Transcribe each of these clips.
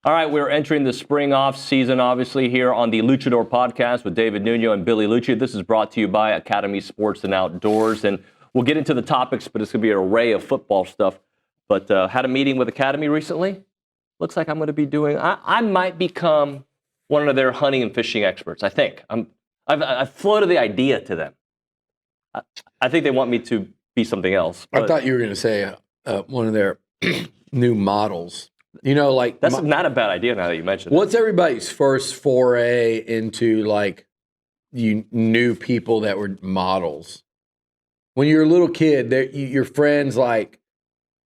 All right, we're entering the spring off season, obviously, here on the Loochador Podcast with David Nuño and Billy Liucci. This is brought to you by Academy Sports and Outdoors, and we'll get into the topics, but it's going to be an array of football stuff. But had a meeting with Academy recently. Looks like I'm going to be doing. I might become one of their hunting and fishing experts. I think I've floated the idea to them. I think they want me to be something else. I thought you were going to say one of their new models. You know, like that's not a bad idea now that you mentioned it. What's everybody's first foray into like you knew people that were models? When you're a little kid, your friends like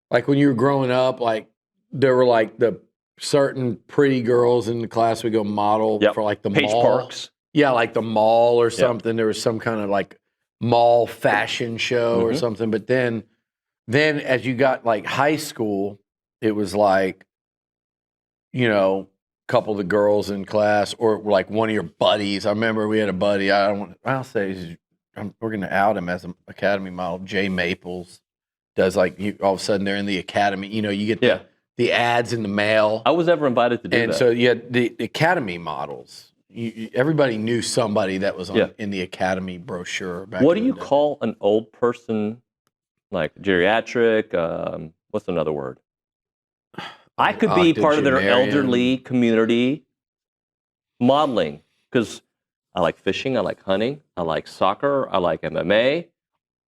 when you were growing up, like there were like the certain pretty girls in the class would go model for like the Page mall. Parks. Yeah, like the mall or something. Yep. There was some kind of like mall fashion show or something. But then as you got like high school, it was like, you know, a couple of the girls in class or like one of your buddies. I remember we had a buddy. I'll say we're going to out him as an Academy model. Jay Maples does like all of a sudden they're in the Academy. You know, you get the ads in the mail. I was never invited to do that. And so you had the Academy models. Everybody knew somebody that was in the Academy brochure. What do you call an old person, like geriatric? What's another word? I could be part of their elderly community modeling because I like fishing, I like hunting, I like soccer, I like MMA.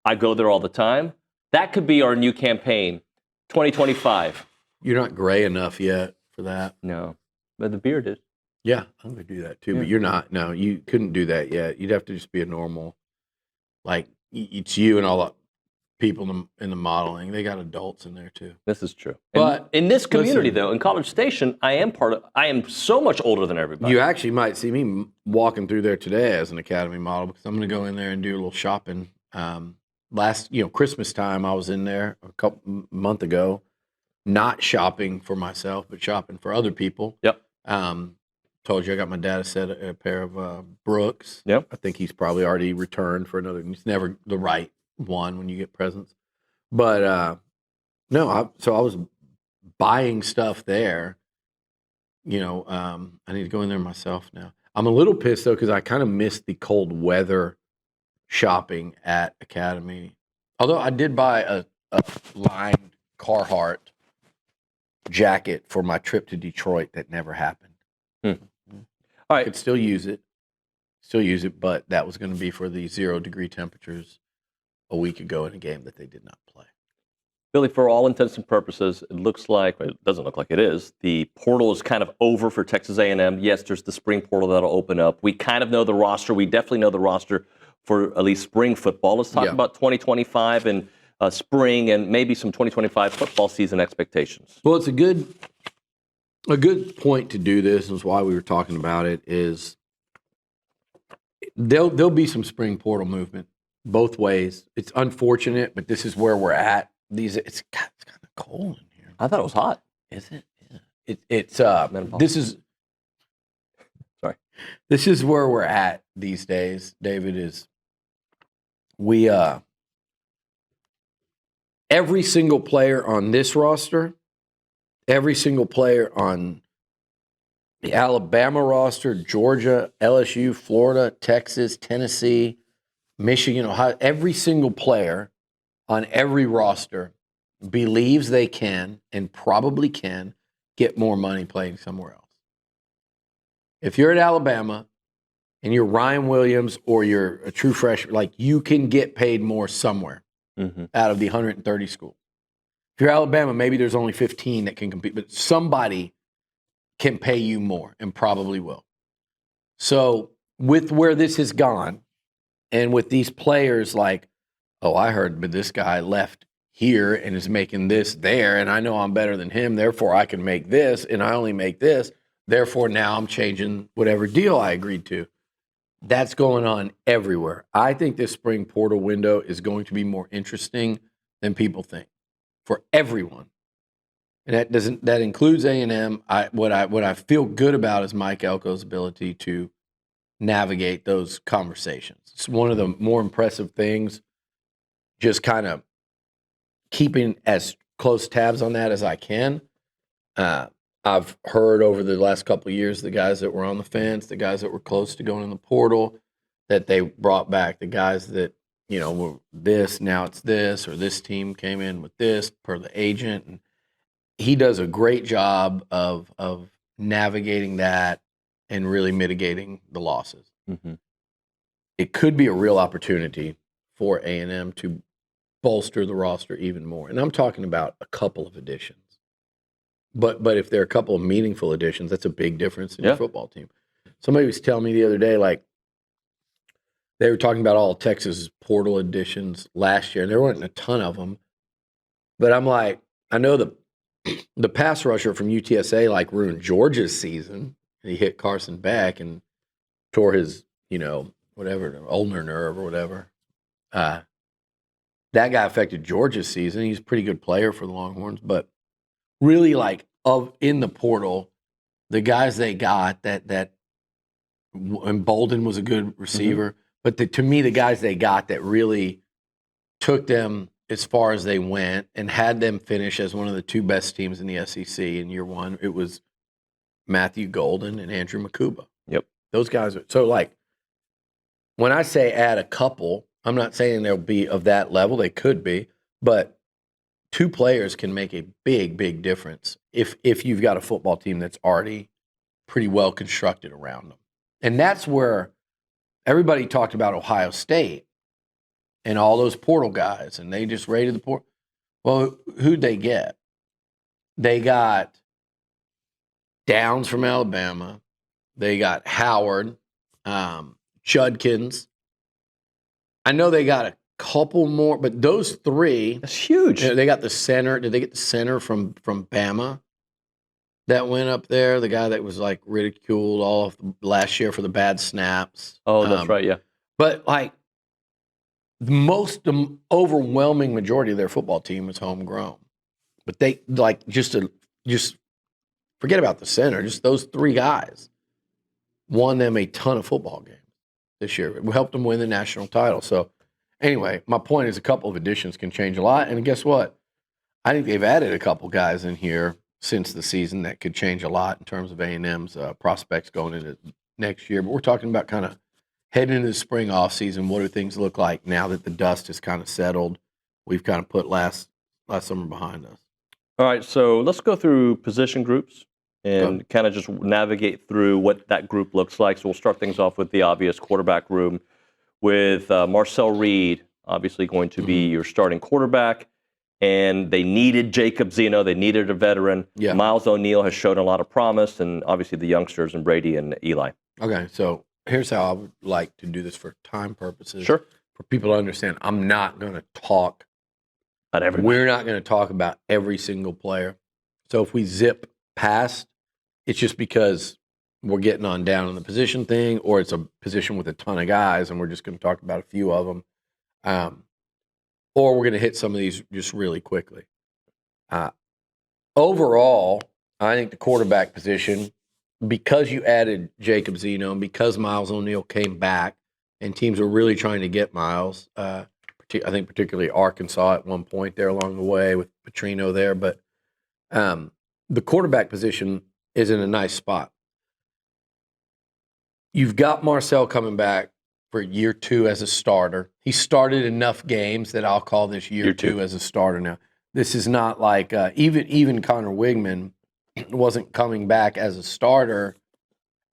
I go there all the time. That could be our new campaign, 2025. You're not gray enough yet for that. No, but the beard is. Yeah, I'm going to do that too, but you're not. No, you couldn't do that yet. You'd have to just be a normal, like it's you and all the people in the modeling. They got adults in there too. This is true. But in this community, though, in College Station, I am so much older than everybody. You actually might see me walking through there today as an Academy model because I'm going to go in there and do a little shopping. Christmas time, I was in there a month ago, not shopping for myself, but shopping for other people. Yep. Told you I got my dad a pair of Brooks. Yep. I think he's probably already returned for another. It's never the right one when you get presents. But I was buying stuff there. You know, I need to go in there myself now. I'm a little pissed though because I kind of missed the cold weather shopping at Academy. Although I did buy a lined Carhartt jacket for my trip to Detroit that never happened. All right. I could still use it, but that was going to be for the 0-degree temperatures a week ago in a game that they did not play. Billy, for all intents and purposes, it doesn't look like it is. The portal is kind of over for Texas A&M. Yes, there's the spring portal that'll open up. We kind of know the roster. We definitely know the roster for at least spring football. Let's talk about 2025 and spring and maybe some 2025 football season expectations. Well, it's a good point to do this, is why we were talking about it, is there'll be some spring portal movement both ways. It's unfortunate, but this is where we're at. It's kind of cold in here. I thought it was hot. Is it? Yeah. This is where we're at these days, David, is every single player on this roster, every single player on the Alabama roster, Georgia, LSU, Florida, Texas, Tennessee, Michigan, Ohio, every single player on every roster believes they can and probably can get more money playing somewhere else. If you're at Alabama and you're Ryan Williams or you're a true freshman, like you can get paid more somewhere out of the 130 schools. If you're Alabama, maybe there's only 15 that can compete, but somebody can pay you more and probably will. So with where this has gone and with these players like, oh, I heard but this guy left here and is making this there, and I know I'm better than him, therefore I can make this, and I only make this, therefore now I'm changing whatever deal I agreed to. That's going on everywhere. I think this spring portal window is going to be more interesting than people think for everyone. And that includes A&M. What I feel good about is Mike Elko's ability to navigate those conversations. It's one of the more impressive things, just kind of keeping as close tabs on that as I can. I've heard over the last couple of years, the guys that were on the fence, the guys that were close to going in the portal, that they brought back, the guys that, were this, now it's this, or this team came in with this per the agent. And he does a great job of navigating that and really mitigating the losses. Mm-hmm. It could be a real opportunity for A&M to bolster the roster even more. And I'm talking about a couple of additions. But if there are a couple of meaningful additions, that's a big difference in your football team. Somebody was telling me the other day, like, they were talking about all Texas portal additions last year, and there weren't a ton of them. But I'm like, I know the pass rusher from UTSA, like, ruined Georgia's season. He hit Carson Beck and tore his, whatever, ulnar nerve or whatever. That guy affected Georgia's season. He's a pretty good player for the Longhorns, but really, like, in the portal, the guys they got that and Bolden was a good receiver, but to me, the guys they got that really took them as far as they went and had them finish as one of the two best teams in the SEC in year one, it was Matthew Golden and Andrew Makuba. Yep. Those guys are, so, like, when I say add a couple, I'm not saying they'll be of that level. They could be, but two players can make a big, big difference if you've got a football team that's already pretty well constructed around them. And that's where everybody talked about Ohio State and all those portal guys, and they just raided the portal. Well, who'd they get? They got Downs from Alabama. They got Howard, Judkins. I know they got a couple more, but those three. That's huge. They got the center. Did they get the center from Bama that went up there? The guy that was, like, ridiculed all of last year for the bad snaps. Oh, that's right, yeah. But, like, the overwhelming majority of their football team was homegrown. But they, like, just forget about the center. Just those three guys won them a ton of football games this year. It helped them win the national title. So, anyway, my point is a couple of additions can change a lot. And guess what? I think they've added a couple guys in here since the season that could change a lot in terms of A&M's prospects going into next year. But we're talking about kind of heading into the spring off season. What do things look like now that the dust has kind of settled? We've kind of put last summer behind us. All right, so let's go through position groups and kind of just navigate through what that group looks like. So we'll start things off with the obvious quarterback room with Marcel Reed, obviously going to be your starting quarterback. And they needed Jacob Zeno. They needed a veteran. Yeah. Miles O'Neill has shown a lot of promise, and obviously the youngsters and Brady and Eli. Okay, so here's how I would like to do this for time purposes. Sure. For people to understand, I'm not going to talk. We're not going to talk about every single player. So if we zip past, it's just because we're getting on down in the position thing, or it's a position with a ton of guys, and we're just going to talk about a few of them. Or we're going to hit some of these just really quickly. Overall, I think the quarterback position, because you added Jacob Zeno and because Miles O'Neill came back and teams are really trying to get Miles, I think particularly Arkansas at one point there along the way with Petrino there. But the quarterback position is in a nice spot. You've got Marcel coming back for year two as a starter. He started enough games that I'll call this year two as a starter now. This is not like even Connor Wigman wasn't coming back as a starter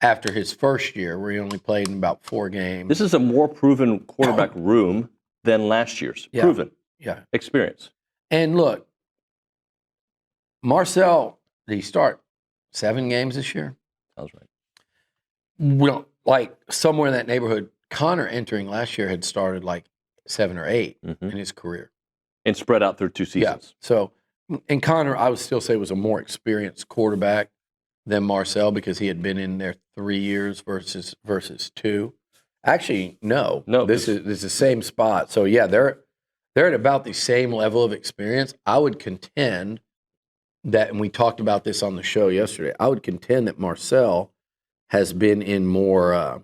after his first year, where he only played in about 4 games. This is a more proven quarterback room than last year's. Yeah. Proven. Yeah. Experience. And look, Marcel, did he start 7 games this year? Sounds right. Well, like somewhere in that neighborhood. Connor entering last year had started like 7 or 8 in his career. And spread out through 2 seasons. Yeah. So, and Connor, I would still say, was a more experienced quarterback than Marcel because he had been in there 3 years versus 2. Actually, no. This is the same spot. So yeah, they're at about the same level of experience. I would contend that, and we talked about this on the show yesterday, I would contend that Marcel has been in more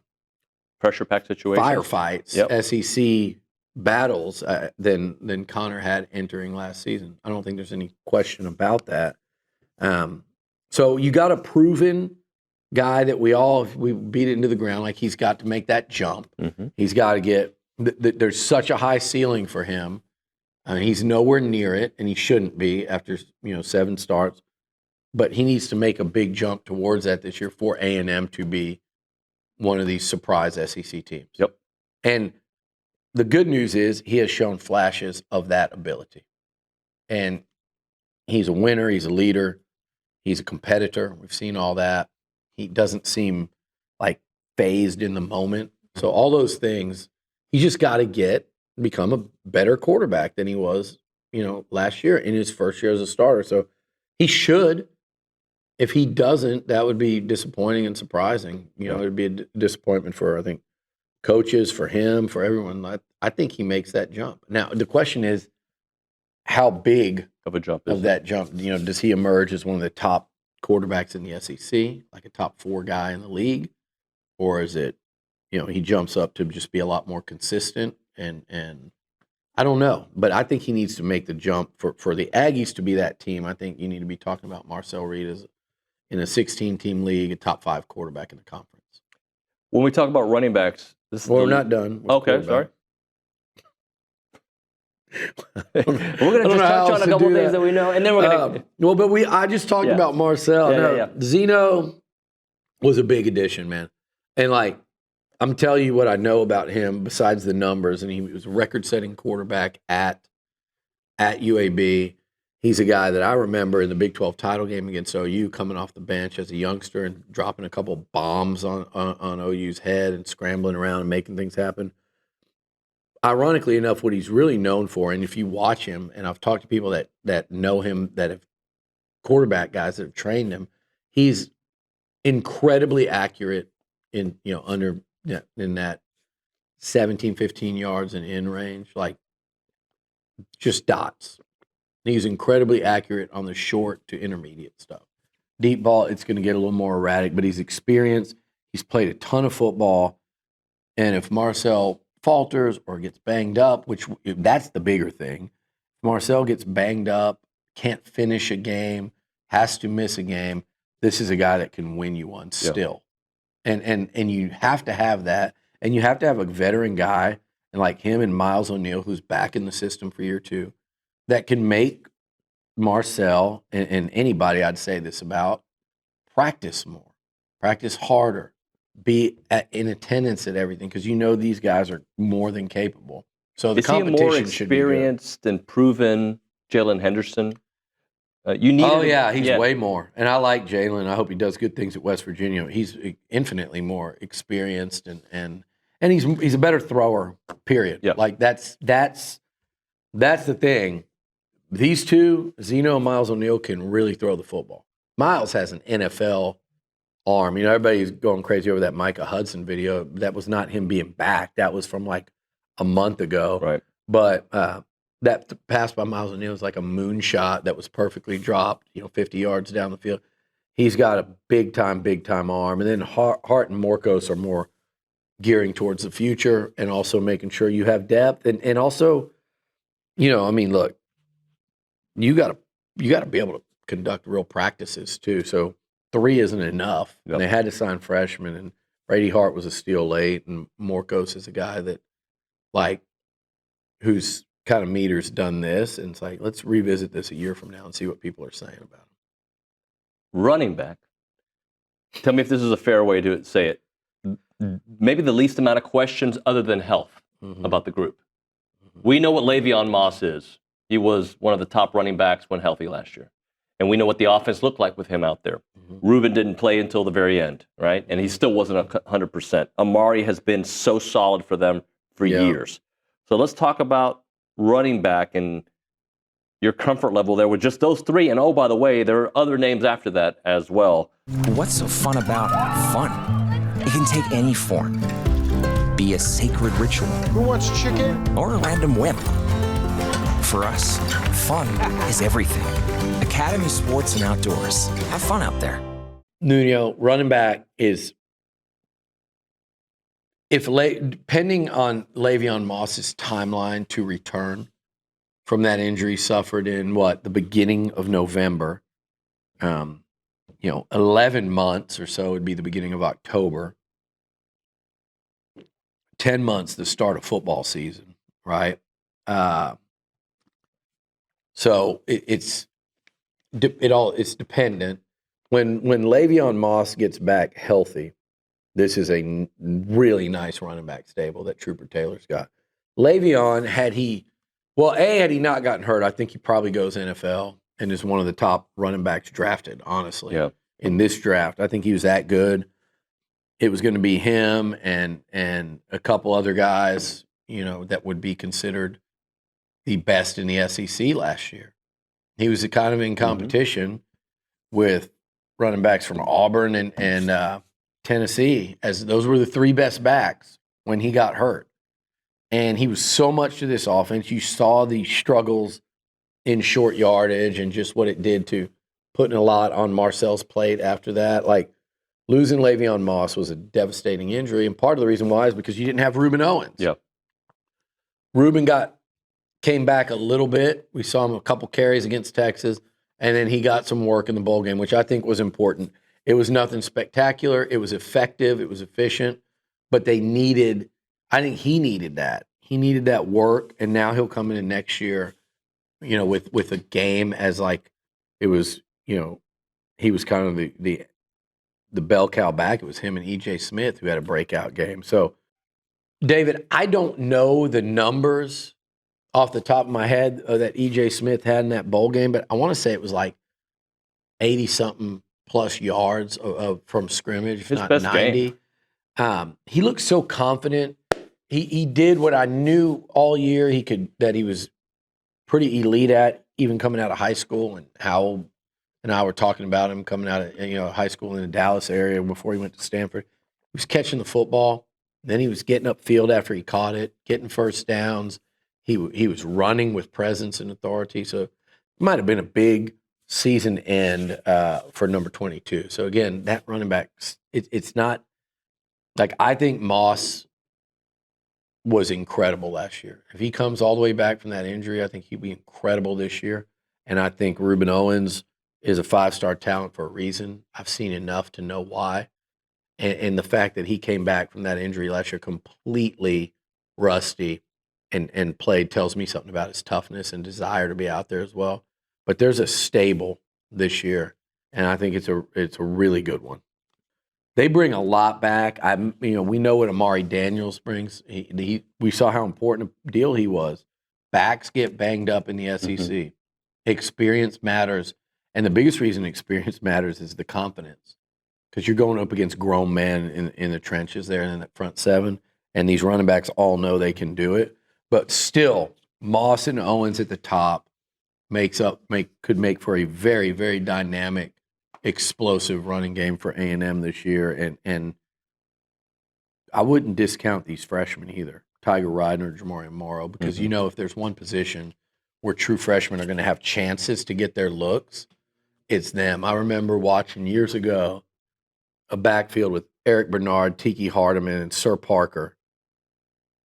pressure pack situations, firefights, SEC battles than Connor had entering last season. I don't think there's any question about that. So you got a proven guy that we beat it into the ground. Like, he's got to make that jump. Mm-hmm. He's got to get. There's such a high ceiling for him. He's nowhere near it, and he shouldn't be after 7 starts. But he needs to make a big jump towards that this year for A&M to be one of these surprise SEC teams. Yep. And the good news is he has shown flashes of that ability. And he's a winner. He's a leader. He's a competitor. We've seen all that. He doesn't seem like phased in the moment. So all those things, he just got to become a better quarterback than he was, last year in his first year as a starter. So he should. If he doesn't, that would be disappointing and surprising. It would be a disappointment for, I think, coaches, for him, for everyone. I think he makes that jump. Now, the question is, how big of a jump of that jump? Does he emerge as one of the top quarterbacks in the SEC, like a top 4 guy in the league? Or is it, he jumps up to just be a lot more consistent? And I don't know. But I think he needs to make the jump for the Aggies to be that team. I think you need to be talking about Marcel Reed as in a 16-team league, a top 5 quarterback in the conference. When we talk about running backs, we're not done. Okay, sorry. We're going to just touch on a couple things that we know, and then we're going to. I just talked about Marcel. Zeno was a big addition, man. And I'm telling you what I know about him besides the numbers, and he was a record-setting quarterback at UAB. He's a guy that I remember in the Big 12 title game against OU coming off the bench as a youngster and dropping a couple bombs on OU's head and scrambling around and making things happen. Ironically enough, what he's really known for, and if you watch him, and I've talked to people that know him, that have quarterback guys that have trained him, he's incredibly accurate in that 17, 15 yards and in range, just dots. He's incredibly accurate on the short to intermediate stuff. Deep ball, it's going to get a little more erratic, but he's experienced. He's played a ton of football. And if Marcel falters or gets banged up, that's the bigger thing. If Marcel gets banged up, can't finish a game, has to miss a game, this is a guy that can win you one still. And you have to have that. And you have to have a veteran guy, and like him and Miles O'Neill, who's back in the system for year 2, that can make Marcel and anybody I'd say this about practice more, practice harder, be in attendance at everything, because these guys are more than capable. So the competition should be good. Is he a more experienced and proven Jalen Henderson? He's way more. And I like Jalen. I hope he does good things at West Virginia. He's infinitely more experienced and he's a better thrower, period. Yeah. That's the thing. These two, Zeno and Miles O'Neill, can really throw the football. Miles has an NFL arm. Everybody's going crazy over that Micah Hudson video. That was not him being back. That was from a month ago. Right. But that pass by Miles O'Neill was like a moonshot that was perfectly dropped, 50 yards down the field. He's got a big-time arm. And then Hart and Morkos are more gearing towards the future and also making sure you have depth. And also, look, you got to be able to conduct real practices too. So 3 isn't enough. Yep. And they had to sign freshmen, and Brady Hart was a steal late, and Morkos is a guy that whose kind of meter's done this, and it's let's revisit this a year from now and see what people are saying about him. Running back. Tell me if this is a fair way to say it. Maybe the least amount of questions other than health about the group. We know what Le'Veon Moss is. He was one of the top running backs when healthy last year. And we know what the offense looked like with him out there. Ruben didn't play until the very end, right? And he still wasn't 100%. Amari has been so solid for them for years. So let's talk about running back and your comfort level there with just those 3. And, oh, by the way, there are other names after that as well. What's so fun about fun? It can take any form. Be a sacred ritual. Who wants chicken? Or a random whim. For us, fun is everything. Academy Sports and Outdoors. Have fun out there. Nuño, running back is, depending on Le'Veon Moss's timeline to return from that injury suffered in the beginning of November, 11 months or so would be the beginning of October. 10 months the start of football season, right? So it's dependent. When Le'Veon Moss gets back healthy, this is a really nice running back stable that Trooper Taylor's got. Le'Veon, had he not gotten hurt, I think he probably goes NFL and is one of the top running backs drafted, honestly. Yeah. In this draft. I think he was that good. It was going to be him and a couple other guys, that would be considered the best in the SEC last year. He was kind of in competition with running backs from Auburn and Tennessee, as those were the three best backs when he got hurt. And he was so much to this offense. You saw the struggles in short yardage and just what it did to putting a lot on Marcel's plate after that. Like, losing Le'Veon Moss was a devastating injury, and part of the reason why is because you didn't have Reuben Owens. Yep. Reuben came back a little bit. We saw him a couple carries against Texas, and then he got some work in the bowl game, which I think was important. It was nothing spectacular. It was effective. It was efficient. But I think he needed that. He needed that work, and now he'll come in next year, with a game as like it was, he was kind of the bell cow back. It was him and E.J. Smith who had a breakout game. So, David, I don't know the numbers off the top of my head that E.J. Smith had in that bowl game, but I want to say it was like 80-something plus yards from scrimmage, if not 90. He looked so confident. He did what I knew all year that he was pretty elite at, even coming out of high school, and Howell and I were talking about him coming out of high school in the Dallas area before he went to Stanford. He was catching the football. Then he was getting upfield after he caught it, getting first downs. He was running with presence and authority. So it might have been a big season end for number 22. So again, that running back, it's not like, I think Moss was incredible last year. If he comes all the way back from that injury, I think he'd be incredible this year. And I think Reuben Owens is a 5-star talent for a reason. I've seen enough to know why. And the fact that he came back from that injury last year completely rusty and played tells me something about his toughness and desire to be out there as well. But there's a stable this year, and I think it's a really good one. They bring a lot back. We know what Amari Daniels brings. We saw how important a deal he was. Backs get banged up in the SEC. Experience matters. And the biggest reason experience matters is the confidence, because you're going up against grown men in the trenches there in that front seven, and these running backs all know they can do it. But still, Moss and Owens at the top could make for a very, very dynamic, explosive running game for A&M this year. And I wouldn't discount these freshmen either, Tiger Ryder, Jamarian Morrow, because if there's one position where true freshmen are going to have chances to get their looks, it's them. I remember watching years ago a backfield with Eric Bernard, Tiki Hardeman, and Sir Parker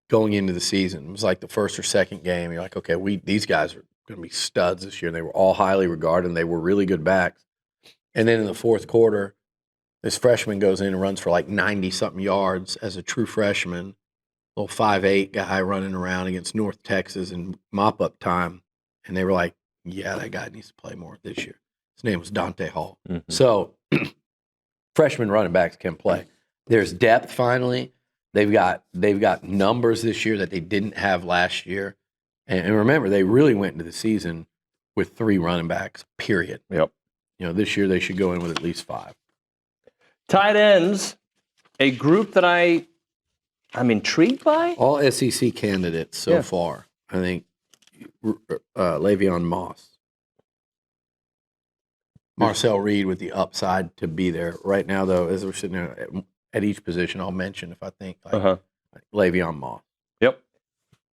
going into the season. It was like the first or second game. You're like, okay, these guys are going to be studs this year. And they were all highly regarded, and they were really good backs. And then in the fourth quarter, this freshman goes in and runs for like 90-something yards as a true freshman, little 5'8" guy running around against North Texas in mop-up time. And they were like, yeah, that guy needs to play more this year. His name was Dante Hall. So freshman running backs can play. There's depth finally. They've got numbers this year that they didn't have last year. And remember, they really went into the season with 3 running backs, period. Yep. This year they should go in with at least 5. Tight ends, a group that I'm intrigued by. All SEC candidates so far. I think Le'Veon Moss. Marcel Reed with the upside to be there. Right now, though, as we're sitting there at each position, I'll mention if I think like Le'Veon Moss. Yep.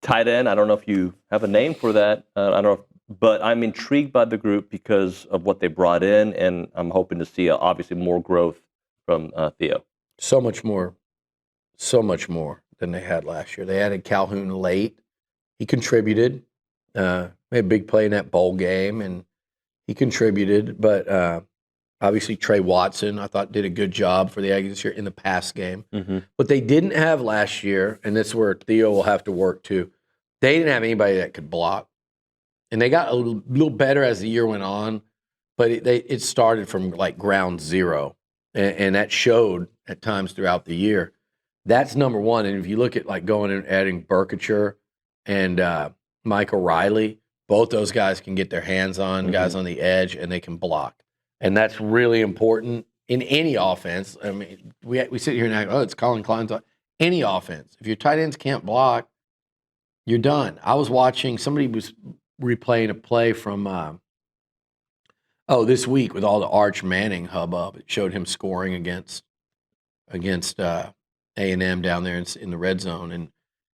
Tight end, I don't know if you have a name for that. I don't know, but I'm intrigued by the group because of what they brought in, and I'm hoping to see obviously more growth from Theo. So much more than they had last year. They added Calhoun late. He contributed. Made a big play in that bowl game, and he contributed. But Obviously, Trey Watson, I thought, did a good job for the Aggies this year in the pass game. Mm-hmm. What they didn't have last year, and this is where Theo will have to work too, they didn't have anybody that could block. And they got a little better as the year went on, but it started from like ground zero. And that showed at times throughout the year. That's number one. And if you look at like going and adding Burkature and Michael Riley, both those guys can get their hands on guys on the edge, and they can block. And that's really important in any offense. I mean, we sit here and act, it's Colin Klein's. Any offense. If your tight ends can't block, you're done. I was watching, somebody was replaying a play from, this week with all the Arch Manning hubbub. It showed him scoring against A&M down there in the red zone. And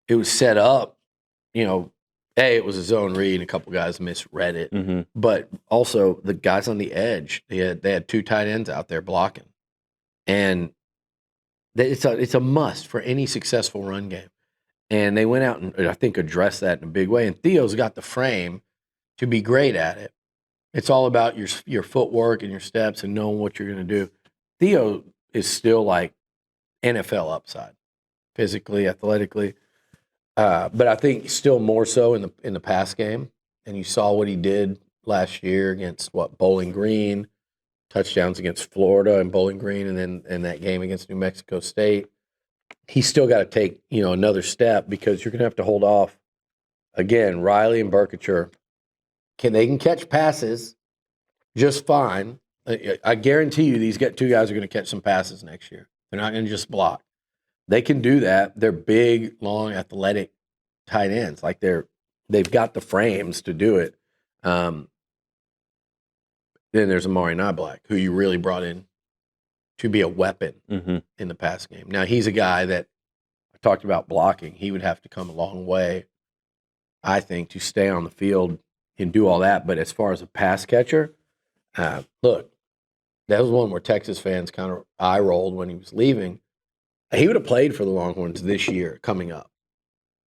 it was set up, it was a zone read, and a couple guys misread it. Mm-hmm. But also the guys on the edge, they had two tight ends out there blocking. And it's a must for any successful run game. And they went out and I think addressed that in a big way. And Theo's got the frame to be great at it. It's all about your footwork and your steps and knowing what you're going to do. Theo is still like NFL upside, physically, athletically. But I think still more so in the pass game. And you saw what he did last year against Bowling Green, touchdowns against Florida and Bowling Green, and then in that game against New Mexico State. He's still got to take another step, because you're going to have to hold off again. Riley and Burkature they can catch passes just fine. I guarantee you these two guys are going to catch some passes next year. They're not going to just block. They can do that. They're big, long, athletic tight ends. Like they've got the frames to do it. Then there's Amari Niblack, who you really brought in to be a weapon in the pass game. Now, he's a guy that I talked about blocking. He would have to come a long way, I think, to stay on the field and do all that. But as far as a pass catcher, look, that was one where Texas fans kind of eye rolled when he was leaving. He would have played for the Longhorns this year coming up.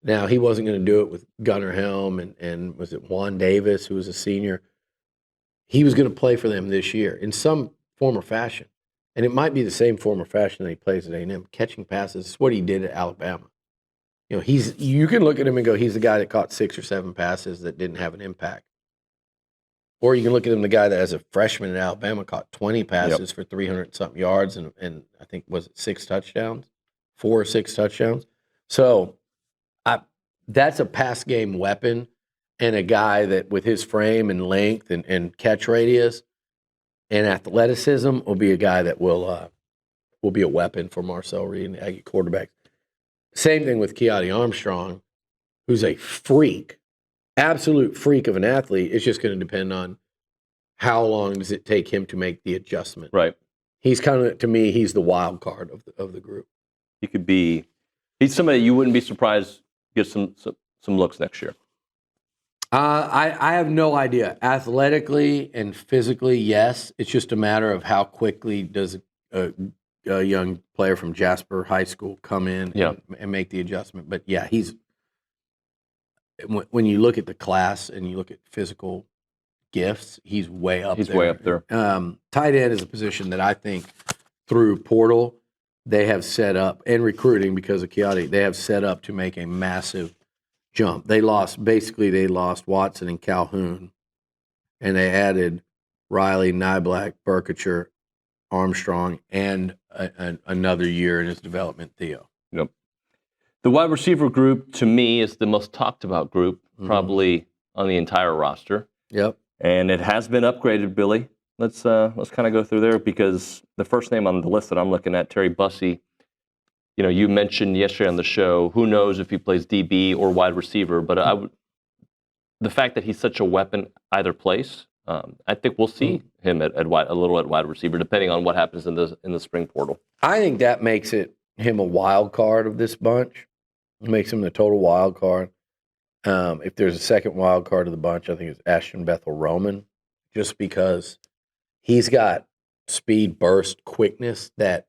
Now, he wasn't going to do it with Gunnar Helm and was it Juan Davis, who was a senior. He was going to play for them this year in some form or fashion. And it might be the same form or fashion that he plays at A&M. Catching passes is what he did at Alabama. You can look at him and go, he's the guy that caught 6 or 7 passes that didn't have an impact. Or you can look at him, the guy that as a freshman at Alabama caught 20 passes for 300-something yards and I think, was it 6 touchdowns? 4 or 6 touchdowns. So that's a pass game weapon, and a guy that with his frame and length and catch radius and athleticism will be a guy that will be a weapon for Marcel Reed and the Aggie quarterbacks. Same thing with Keati Armstrong, who's a freak, absolute freak of an athlete. It's just going to depend on how long does it take him to make the adjustment. Right. He's kind of, to me, he's the wild card of the group. He could be. He's somebody you wouldn't be surprised gets some looks next year. I have no idea. Athletically and physically, yes. It's just a matter of how quickly does a young player from Jasper High School come in and make the adjustment. But yeah, when you look at the class and you look at physical gifts, he's way up there. He's way up there. Tight end is a position that I think through portal they have set up, and recruiting because of Keati, they have set up to make a massive jump. They lost Watson and Calhoun, and they added Riley, Niblack, Burkature, Armstrong, and another year in his development, Theo. Yep. The wide receiver group, to me, is the most talked about group, probably on the entire roster. Yep. And it has been upgraded, Billy. Let's kind of go through there, because the first name on the list that I'm looking at, Terry Bussey, you mentioned yesterday on the show, who knows if he plays DB or wide receiver, but the fact that he's such a weapon either place, I think we'll see him at wide receiver, depending on what happens in the spring portal. I think that makes him a wild card of this bunch. It makes him the total wild card. If there's a second wild card of the bunch, I think it's Ashton Bethel Roman, just because he's got speed, burst, quickness that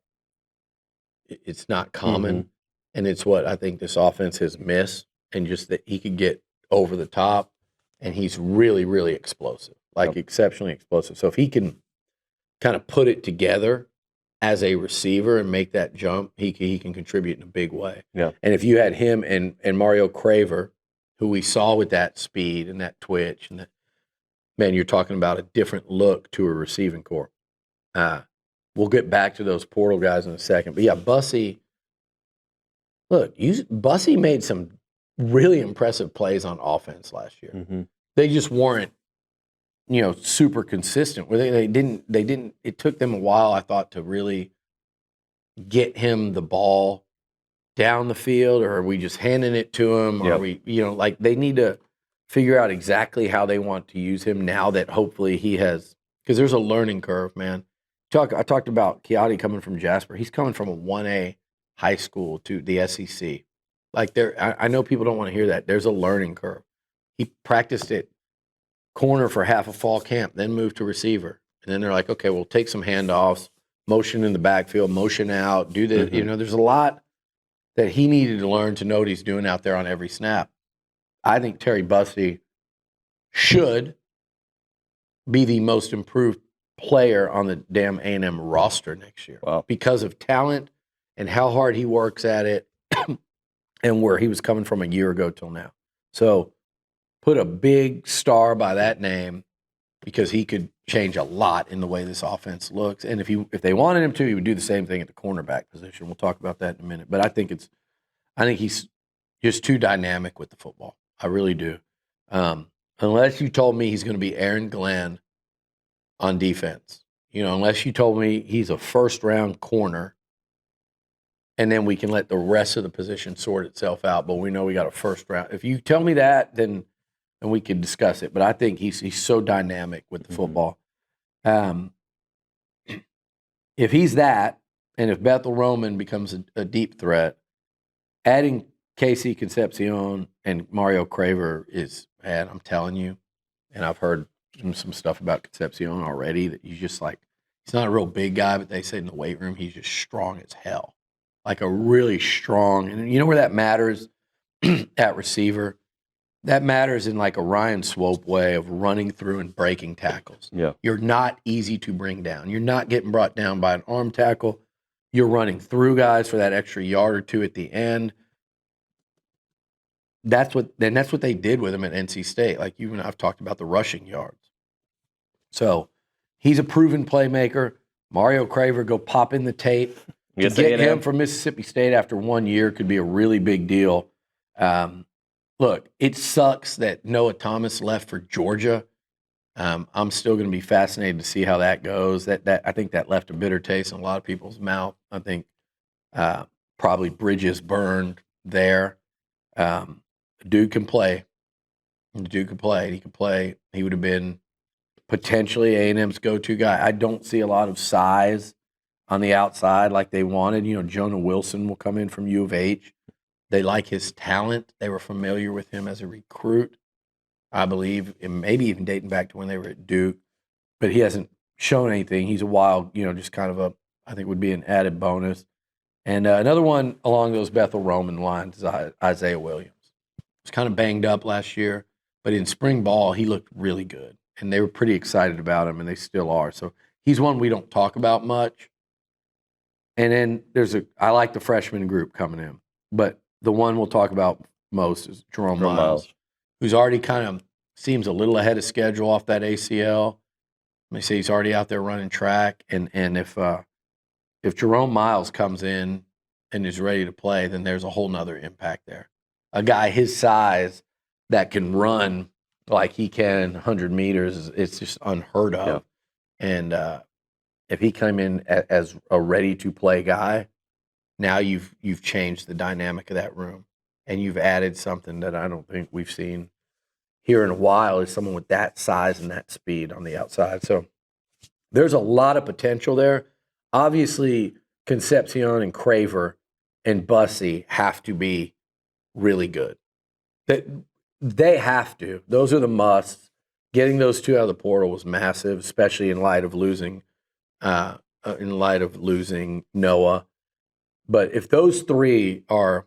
it's not common, and it's what I think this offense has missed, and just that he could get over the top, and he's really, really explosive, exceptionally explosive. So if he can kind of put it together as a receiver and make that jump, he can contribute in a big way. Yeah. And if you had him and Mario Craver, who we saw with that speed and that twitch, and that, man, you're talking about a different look to a receiving corps. We'll get back to those portal guys in a second. But, yeah, Bussey, look, Bussey made some really impressive plays on offense last year. Mm-hmm. They just weren't, super consistent. They didn't. It took them a while, I thought, to really get him the ball down the field. Or are we just handing it to him? Or are we, they need to figure out exactly how they want to use him now that hopefully he has, because there's a learning curve, man. I talked about Keati coming from Jasper. He's coming from a 1A high school to the SEC. I know people don't want to hear that. There's a learning curve. He practiced it corner for half a fall camp, then moved to receiver. And then they're like, okay, we'll take some handoffs, motion in the backfield, motion out, do the, there's a lot that he needed to learn to know what he's doing out there on every snap. I think Terry Bussey should be the most improved player on the damn A&M roster next year. Wow. Because of talent and how hard he works at it and where he was coming from a year ago till now. So put a big star by that name because he could change a lot in the way this offense looks. And if they wanted him to, he would do the same thing at the cornerback position. We'll talk about that in a minute. But I think he's just too dynamic with the football. I really do. Unless you told me he's going to be Aaron Glenn on defense, unless you told me he's a first-round corner, and then we can let the rest of the position sort itself out. But we know we got a first round. If you tell me that, then we can discuss it. But I think he's so dynamic with the football. If he's that, and if Bethel Roman becomes a deep threat, adding Casey Concepcion and Mario Craver is, man, I'm telling you, and I've heard some stuff about Concepcion already that he's just like, he's not a real big guy, but they say in the weight room he's just strong as hell. Like a really strong, and you know where that matters at receiver? That matters in like a Ryan Swope way of running through and breaking tackles. Yeah. You're not easy to bring down. You're not getting brought down by an arm tackle. You're running through guys for that extra yard or two at the end. That's what they did with him at NC State. Like you and I've talked about the rushing yards. So he's a proven playmaker. Mario Craver, go pop in the tape. To get him from Mississippi State after 1 year could be a really big deal. Look, it sucks that Noah Thomas left for Georgia. I'm still going to be fascinated to see how that goes. I think that left a bitter taste in a lot of people's mouth. I think probably bridges burned there. Dude can play. Dude can play. He can play. He would have been potentially A&M's go-to guy. I don't see a lot of size on the outside like they wanted. Jonah Wilson will come in from U of H. They like his talent. They were familiar with him as a recruit, I believe, and maybe even dating back to when they were at Duke. But he hasn't shown anything. He's a wild, just kind of I think would be an added bonus. And another one along those Bethel Roman lines is Isaiah Williams. He was kind of banged up last year, but in spring ball, he looked really good. And they were pretty excited about him, and they still are. So he's one we don't talk about much. And then I like the freshman group coming in. But the one we'll talk about most is Jerome Miles, who's already kind of seems a little ahead of schedule off that ACL. Let me say he's already out there running track. And if Jerome Miles comes in and is ready to play, then there's a whole nother impact there. A guy his size that can run like he can 100 meters, it's just unheard of. Yeah. And if he came in as a ready-to-play guy, now you've changed the dynamic of that room, and you've added something that I don't think we've seen here in a while, is someone with that size and that speed on the outside. So there's a lot of potential there. Obviously, Concepcion and Craver and Bussey have to be really good. They have to. Those are the musts. Getting those two out of the portal was massive, especially in light of losing Noah. But if those three are,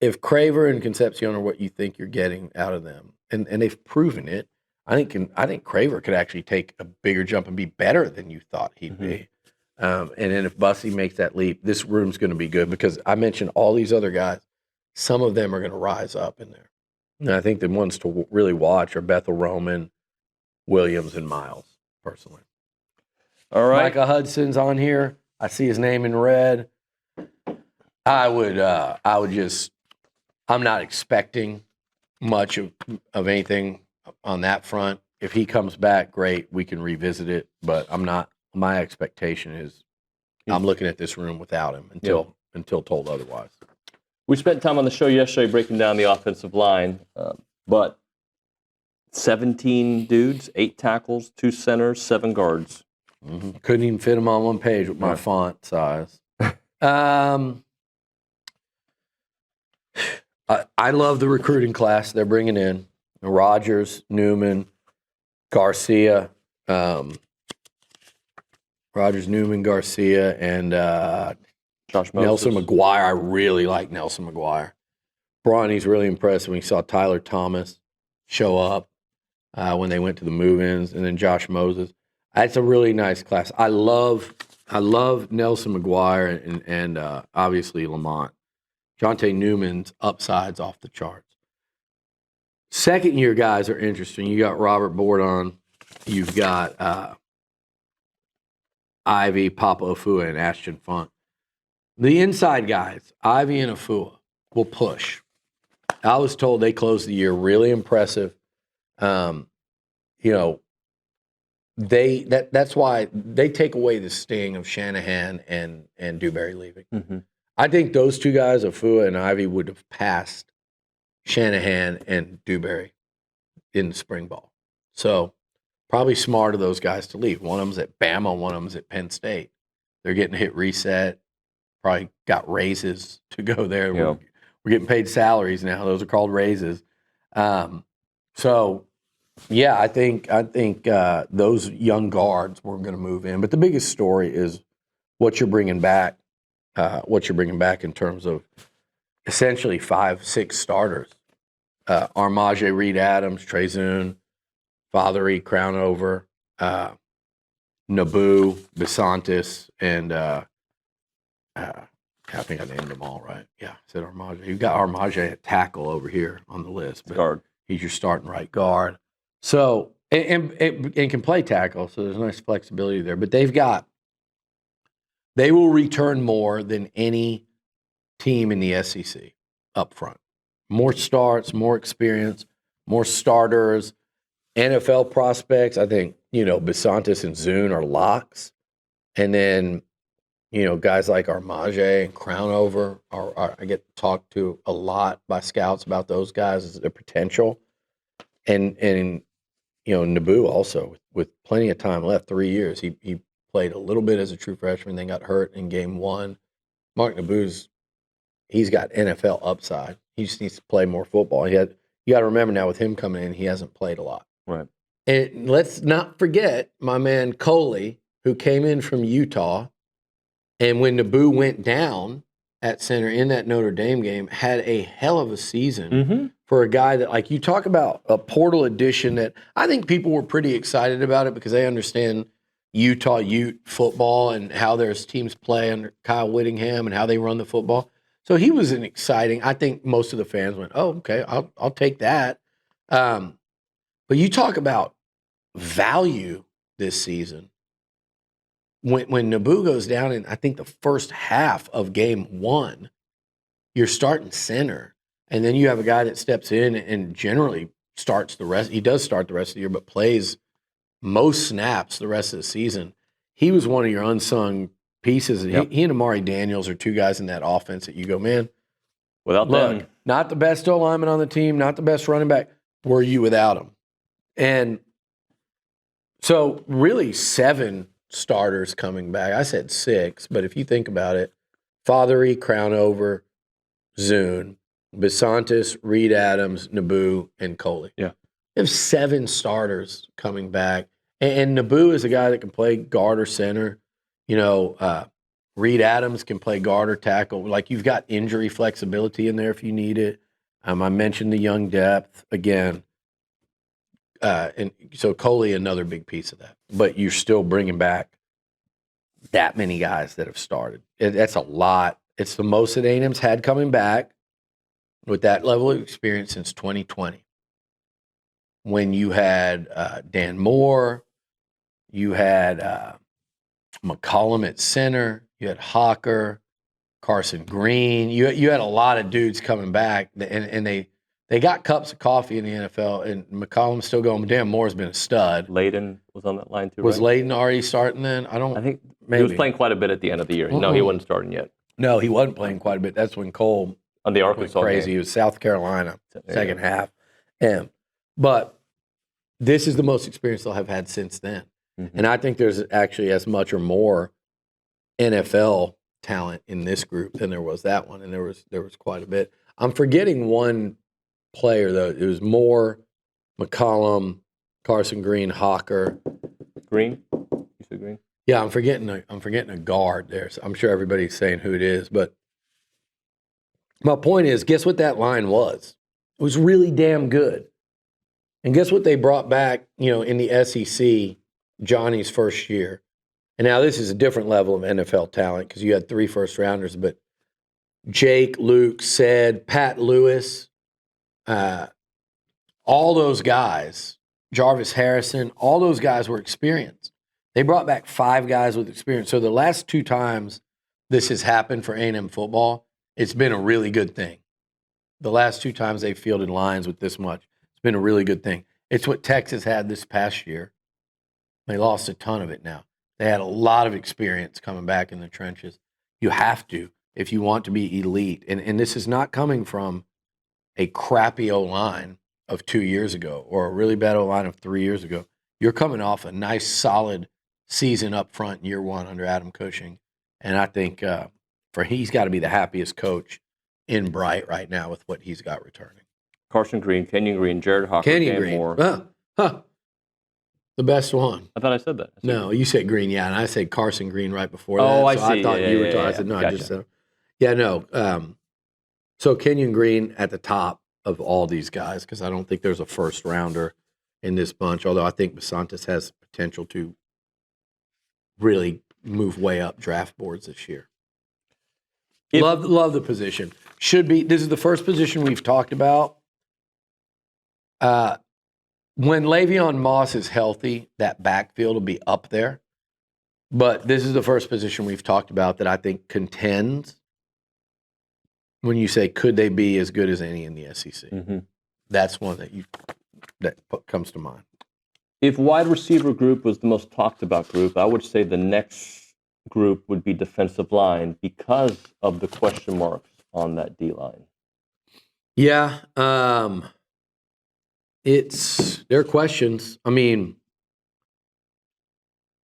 if Craver and Concepcion are what you think you're getting out of them, and they've proven it, I think Craver could actually take a bigger jump and be better than you thought he'd be. And then if Bussy makes that leap, this room's going to be good because I mentioned all these other guys. Some of them are going to rise up in there. And I think the ones to really watch are Bethel Roman, Williams, and Miles, personally. All right. Micah Hudson's on here. I see his name in red. I'm not expecting much of anything on that front. If he comes back, great, we can revisit it. But I'm not. My expectation is I'm looking at this room without him until told otherwise. We spent time on the show yesterday breaking down the offensive line, but 17 dudes, 8 tackles, 2 centers, 7 guards. Couldn't even fit them on one page with my font size. I love the recruiting class they're bringing in. Rogers, Newman, Garcia, and Josh Moses. Nelson McGuire. I really like Nelson McGuire. Bronny's really impressed when he saw Tyler Thomas show up when they went to the move-ins, and then Josh Moses. That's a really nice class. I love Nelson McGuire and obviously Lamont. Jonte Newman's upside's off the charts. Second-year guys are interesting. You got Robert Bordon. You've got Ivy, Papa Afua, and Ashton Funk. The inside guys, Ivy and Afua, will push. I was told they closed the year really impressive. That's why they take away the sting of Shanahan and Dewberry leaving. Mm-hmm. I think those two guys, Afua and Ivy, would have passed Shanahan and Dewberry in the spring ball. So probably smart of those guys to leave. One of them's at Bama, one of them's at Penn State. They're getting hit reset. Probably got raises to go there. Yeah. We're getting paid salaries now. Those are called raises. I think those young guards were going to move in. But the biggest story is what you're bringing back. In terms of essentially 5-6 starters. Armage, Reed Adams, Trezun, Fathery, Crownover, Naboo, Besantis, and I think I named them all right. Yeah, I said Armage. You've got Armage at tackle over here on the list. But Guard. He's your starting right guard. So, and can play tackle, so there's nice flexibility there. But they will return more than any team in the SEC up front. More starts, more experience, more starters, NFL prospects. I think, Besantis and Zune are locks. And then, guys like Armage and Crownover I get talked to a lot by scouts about those guys as their potential. And Naboo also, with plenty of time left, 3 years. He played a little bit as a true freshman, then got hurt in game 1. Mark Naboo's, he's got NFL upside. He just needs to play more football. You got to remember now with him coming in, he hasn't played a lot. Right. And let's not forget my man Coley, who came in from Utah, and when Naboo went down at center in that Notre Dame game, had a hell of a season for a guy that, like, you talk about a portal addition that I think people were pretty excited about it because they understand Utah Ute football and how their teams play under Kyle Whittingham and how they run the football. So he was an exciting. I think most of the fans went, "Oh, okay, I'll take that." But you talk about value this season. When Naboo goes down in, I think, the first half of game 1, you're starting center, and then you have a guy that steps in and generally starts the rest. He does start the rest of the year, but plays most snaps the rest of the season. He was one of your unsung pieces. Yep. He and Amari Daniels are two guys in that offense that you go, man, Without them, not the best O-lineman on the team, not the best running back. Were you without him? And so really 7 starters coming back. I said 6, but if you think about it, Fathery, Crownover, Zune, Besantis, Reed Adams, Naboo, and Coley. Yeah. You have 7 starters coming back. And Naboo is a guy that can play guard or center. Reed Adams can play guard or tackle. Like, you've got injury flexibility in there if you need it. I mentioned the young depth. Again, and so Coley, another big piece of that. But you're still bringing back that many guys that have started. That's a lot. It's the most that A&M's had coming back with that level of experience since 2020. When you had Dan Moore, you had McCollum at center, you had Hawker, Carson Green. You had a lot of dudes coming back, and they got cups of coffee in the NFL, and McCollum's still going. Dan Moore's been a stud. Layden was on that line too, Was right? Layden already starting then? I think maybe. he was playing quite a bit at the end of the year. No, he wasn't starting yet. No, he wasn't playing quite a bit. That's when Cole On the went Arkansas crazy. game. He was South Carolina, second Yeah. half. But this is the most experience they'll have had since then. Mm-hmm. And I think there's actually as much or more NFL talent in this group than there was that one. And there was quite a bit. I'm forgetting one player, though. It was Moore, McCollum, Carson Green, Hawker. Green? You said Green? Yeah, I'm forgetting a guard there. So I'm sure everybody's saying who it is. But my point is, guess what that line was? It was really damn good. And guess what they brought back, in the SEC, Johnny's first year. And now this is a different level of NFL talent because you had 3 first-rounders, but Jake, Luke, Ced, Pat Lewis, all those guys, Jarvis Harrison, all those guys were experienced. They brought back 5 guys with experience. So the last 2 times this has happened for A&M football, it's been a really good thing. The last 2 times they fielded lines with this much, it's been a really good thing. It's what Texas had this past year. They lost a ton of it now. They had a lot of experience coming back in the trenches. You have to if you want to be elite. And this is not coming from a crappy O-line of 2 years ago or a really bad O-line of 3 years ago. You're coming off a nice, solid season up front in year 1 under Adam Cushing. And I think he's got to be the happiest coach in Bright right now with what he's got returning. Carson Green, Kenyon Green, Jared Hawker, Kenyon Dan Green. Moore. The best one. I thought I said that. No, you said Green, yeah, and I said Carson Green right before that. Oh, I so see. I thought Yeah, you were yeah, talking. yeah, I said, no, gotcha. I just said, yeah, no. So Kenyon Green at the top of all these guys because I don't think there's a first rounder in this bunch, although I think Basantis has potential to really move way up draft boards this year. Love the position. This is the first position we've talked about. When Le'Veon Moss is healthy, that backfield will be up there. But this is the first position we've talked about that I think contends. When you say, could they be as good as any in the SEC? Mm-hmm. That's one that comes to mind. If wide receiver group was the most talked about group, I would say the next group would be defensive line because of the question marks on that D line. Yeah. There are questions. I mean,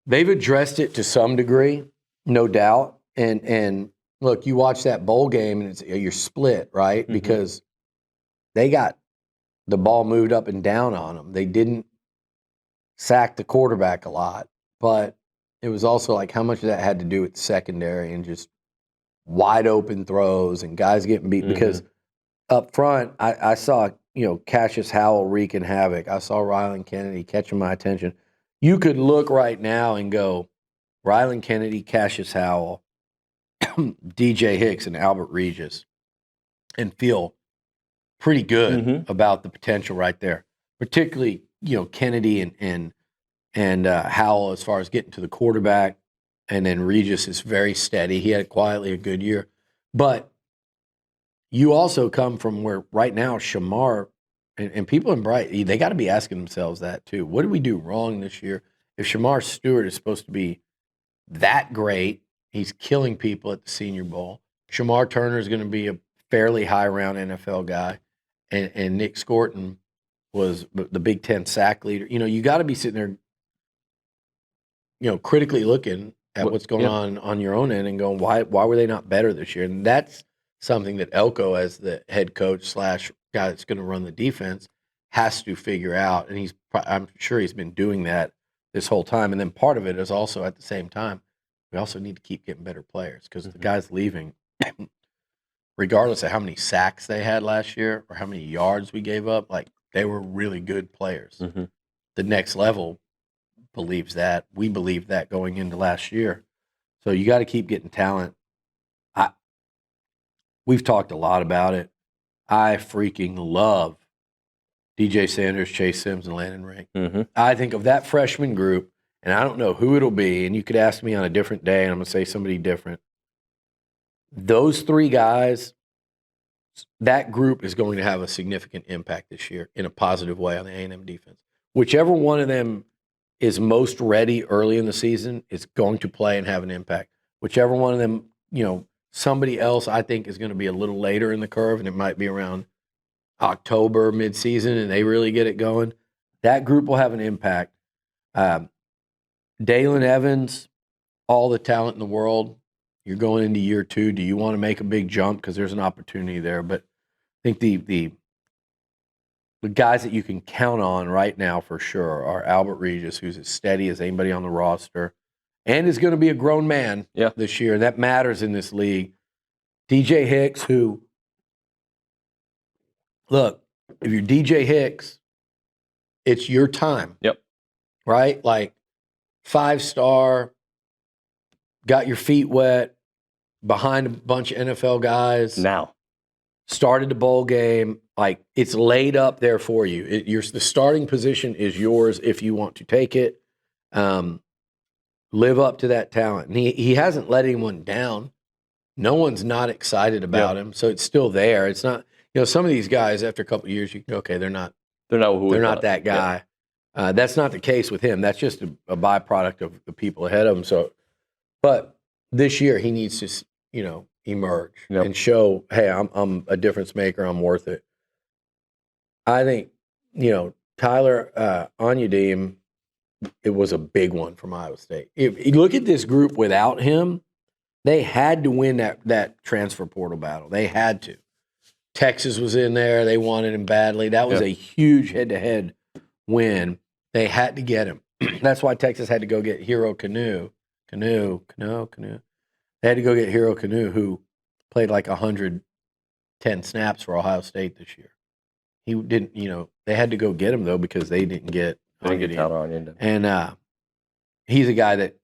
they've addressed it to some degree, no doubt. And look, you watch that bowl game and you're split, right? Mm-hmm. Because they got the ball moved up and down on them. They didn't sack the quarterback a lot, but it was also like how much of that had to do with secondary and just wide open throws and guys getting beat. Mm-hmm. Because up front, I saw Cassius Howell wreaking havoc. I saw Ryland Kennedy catching my attention. You could look right now and go, Ryland Kennedy, Cassius Howell, DJ Hicks, and Albert Regis, and feel pretty good about the potential right there. Particularly, Kennedy and Howell as far as getting to the quarterback, and then Regis is very steady. He had quietly a good year. But you also come from where right now Shamar and people in Bright, they got to be asking themselves that too. What did we do wrong this year? If Shamar Stewart is supposed to be that great, he's killing people at the Senior Bowl. Shamar Turner is going to be a fairly high-round NFL guy. And Nick Scorton was the Big Ten sack leader. You got to be sitting there, critically looking at what's going on your own end and going, why were they not better this year? And that's something that Elko, as the head coach / guy that's going to run the defense, has to figure out. And I'm sure he's been doing that this whole time. And then part of it is also at the same time, we also need to keep getting better players because the guys leaving, regardless of how many sacks they had last year or how many yards we gave up, like they were really good players. the next level believes that. We believed that going into last year. So you got to keep getting talent. We've talked a lot about it. I freaking love DJ Sanders, Chase Sims, and Landon Ring. Mm-hmm. I think of that freshman group, and I don't know who it'll be, and you could ask me on a different day, and I'm going to say somebody different. Those three guys, that group is going to have a significant impact this year in a positive way on the A&M defense. Whichever one of them is most ready early in the season is going to play and have an impact. Whichever one of them, somebody else I think is going to be a little later in the curve, and it might be around October, mid-season, and they really get it going. That group will have an impact. Dalen Evans, all the talent in the world. You're going into year 2. Do you want to make a big jump? Because there's an opportunity there. But I think the guys that you can count on right now for sure are Albert Regis, who's as steady as anybody on the roster, and is going to be a grown man this year. And that matters in this league. DJ Hicks, who, look, if you're DJ Hicks, it's your time. Yep. Right? Like 5-star, got your feet wet, behind a bunch of NFL guys. Now. Started the bowl game. Like, it's laid up there for you. The starting position is yours if you want to take it. Live up to that talent. And he hasn't let anyone down. No one's not excited about him, so it's still there. It's not, some of these guys, after a couple of years, you can go, okay, they're not that guy. Yeah. That's not the case with him. That's just a byproduct of the people ahead of him. So, but this year he needs to, emerge and show, hey, I'm a difference maker. I'm worth it. I think, Tyler Onyedim, it was a big one from Iowa State. If you look at this group without him, they had to win that transfer portal battle. They had to. Texas was in there. They wanted him badly. That was a huge head-to-head win. They had to get him. That's why Texas had to go get Hero Kanu. They had to go get Hero Kanu, who played like 110 snaps for Ohio State this year. He didn't, they had to go get him, though, because they didn't get Tyler Onyedim. And he's a guy that,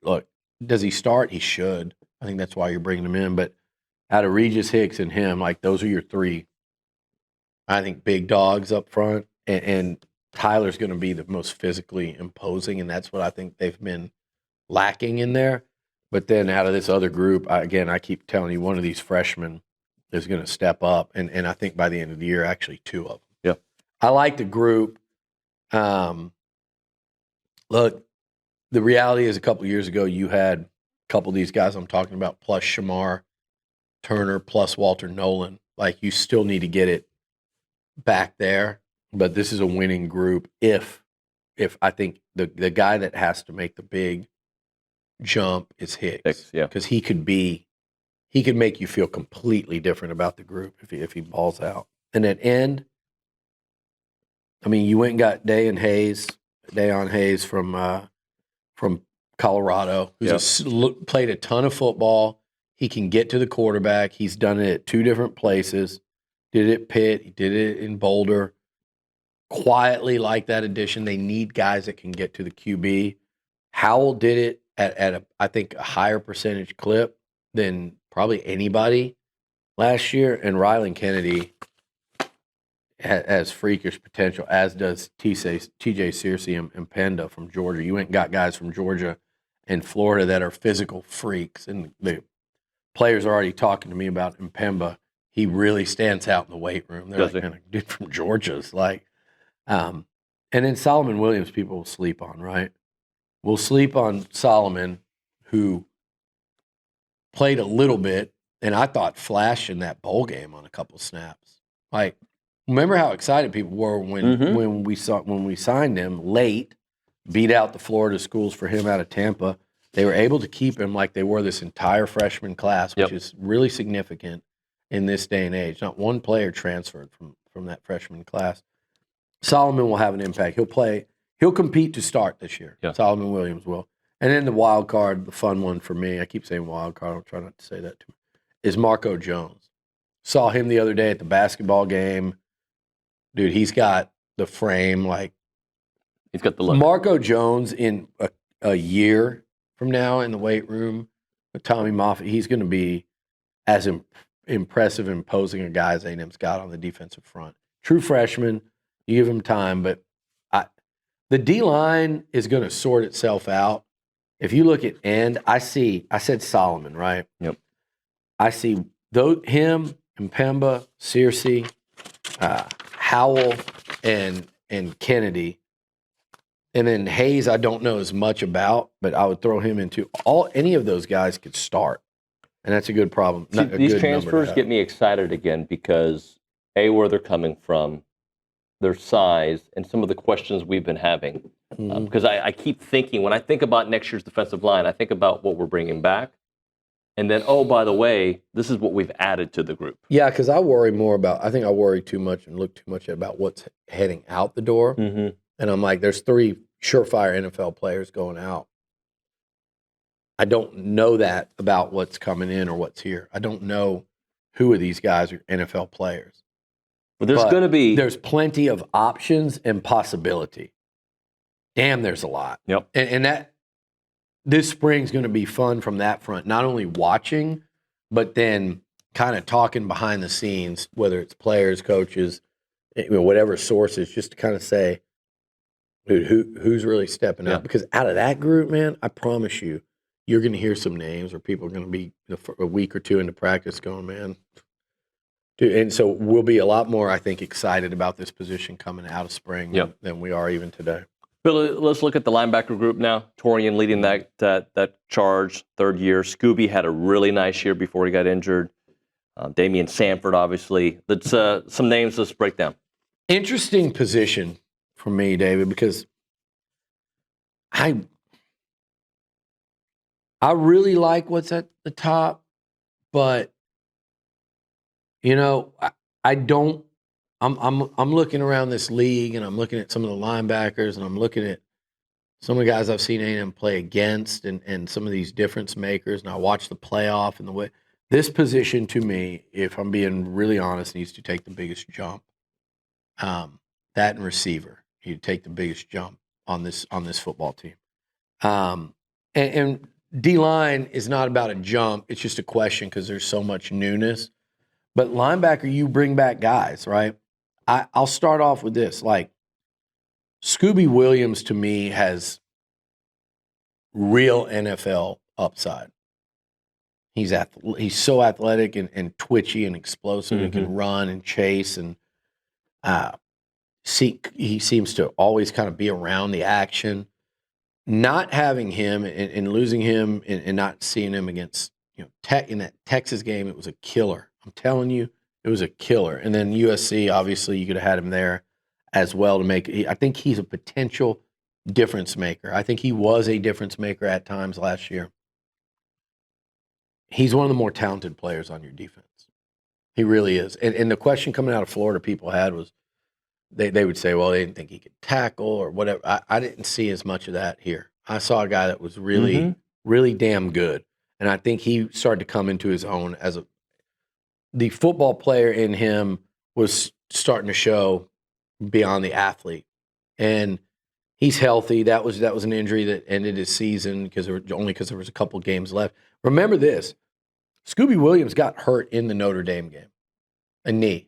look, does he start? He should. I think that's why you're bringing him in. But out of Regis, Hicks, and him, like, those are your three, I think, big dogs up front. And Tyler's going to be the most physically imposing, and that's what I think they've been lacking in there. But then out of this other group, I keep telling you, one of these freshmen is going to step up, and I think by the end of the year, actually 2 of them. Yeah. I like the group. Look, the reality is a couple of years ago, you had a couple of these guys I'm talking about, plus Shamar Turner, plus Walter Nolan. Like, you still need to get it back there, but this is a winning group if I think the guy that has to make the big jump is Hicks. Because he could make you feel completely different about the group if he balls out. And at end, I mean, you went and got Dayon Hayes from Colorado, who's played a ton of football. He can get to the quarterback. He's done it at 2 different places. Did it at Pitt. He did it in Boulder. Quietly like that addition. They need guys that can get to the QB. Howell did it at I think, a higher percentage clip than probably anybody last year. And Rylan Kennedy has freakish potential, as does TJ Searcy and Penda from Georgia. You went and got guys from Georgia and Florida that are physical freaks. And the players are already talking to me about Mpemba. He really stands out in the weight room. They're like, man, dude from Georgia's like, and then Solomon Williams, people will sleep on, right? We'll sleep on Solomon, who played a little bit, and I thought flashed in that bowl game on a couple of snaps. Like, remember how excited people were when we signed him late, beat out the Florida schools for him out of Tampa. They were able to keep him like they were this entire freshman class, which is really significant in this day and age. Not one player transferred from that freshman class. Solomon will have an impact. He'll compete to start this year. Yeah. Solomon Williams will. And then the wild card, the fun one for me, I keep saying wild card, I'll try not to say that too much, is Marco Jones. Saw him the other day at the basketball game. Dude, he's got the frame. Like He's got the look. Marco Jones in a year from now in the weight room with Tommy Moffitt, he's going to be as impressive and imposing a guy as A&M's got on the defensive front. True freshman, you give him time, but the D-line is going to sort itself out. If you look at end, I said Solomon, right? Yep. I see him, Mpemba, Searcy, Howell, and Kennedy. And then Hayes, I don't know as much about, but I would throw him into any of those guys could start. And that's a good problem. See, these transfers get me excited again because, where they're coming from, their size, and some of the questions we've been having. Because I keep thinking, when I think about next year's defensive line, I think about what we're bringing back. And then, by the way, this is what we've added to the group. Yeah, because I think I worry too much and look too much about what's heading out the door. Mm-hmm. And I'm like, there's 3 surefire NFL players going out. I don't know that about what's coming in or what's here. I don't know who of these guys are NFL players. But there's plenty of options and possibility. Damn, there's a lot. Yep. And that this spring's going to be fun from that front. Not only watching, but then kind of talking behind the scenes, whether it's players, coaches, whatever sources, just to kind of say, dude, who's really stepping up? Because out of that group, man, I promise you, you're going to hear some names, or people are going to be a week or 2 into practice going, man. Dude, and so we'll be a lot more, I think, excited about this position coming out of spring than we are even today. Billy, let's look at the linebacker group now. Torian leading that charge, 3rd year. Scooby had a really nice year before he got injured. Damian Sanford, obviously. Let's some names. Let's break down. Interesting position for me, David, because I really like what's at the top, but I don't. I'm looking around this league, and I'm looking at some of the linebackers, and I'm looking at some of the guys I've seen A&M play against, and some of these difference makers, and I watch the playoff and the way this position, to me, if I'm being really honest, needs to take the biggest jump. That and receiver, you take the biggest jump on this football team. And D-line is not about a jump; it's just a question because there's so much newness. But linebacker, you bring back guys, right? I'll start off with this. Like, Scooby Williams, to me, has real NFL upside. He's so athletic and twitchy and explosive and can run and chase. And he seems to always kind of be around the action. Not having him and losing him and not seeing him against in that Texas game, it was a killer. I'm telling you, it was a killer. And then USC, obviously, you could have had him there as well to make. I think he's a potential difference maker. I think he was a difference maker at times last year. He's one of the more talented players on your defense. He really is. And the question coming out of Florida people had was, they would say, well, they didn't think he could tackle or whatever. I didn't see as much of that here. I saw a guy that was really, really damn good. And I think he started to come into his own as the football player in him was starting to show beyond the athlete. And he's healthy. That was an injury that ended his season because there was a couple games left. Remember this, Scooby Williams got hurt in the Notre Dame game, a knee.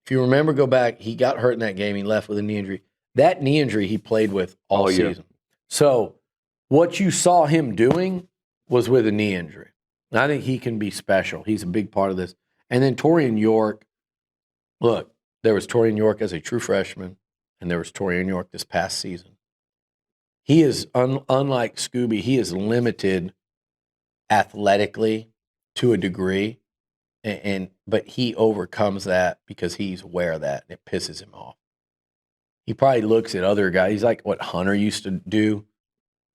If you remember, go back, he got hurt in that game. He left with a knee injury. That knee injury he played with all season. So what you saw him doing was with a knee injury. And I think he can be special. He's a big part of this. And then Torian York, look, there was Torian York as a true freshman, and there was Torian York this past season. He is, unlike Scooby, he is limited athletically to a degree, but he overcomes that because he's aware of that, and it pisses him off. He probably looks at other guys. He's like what Hunter used to do,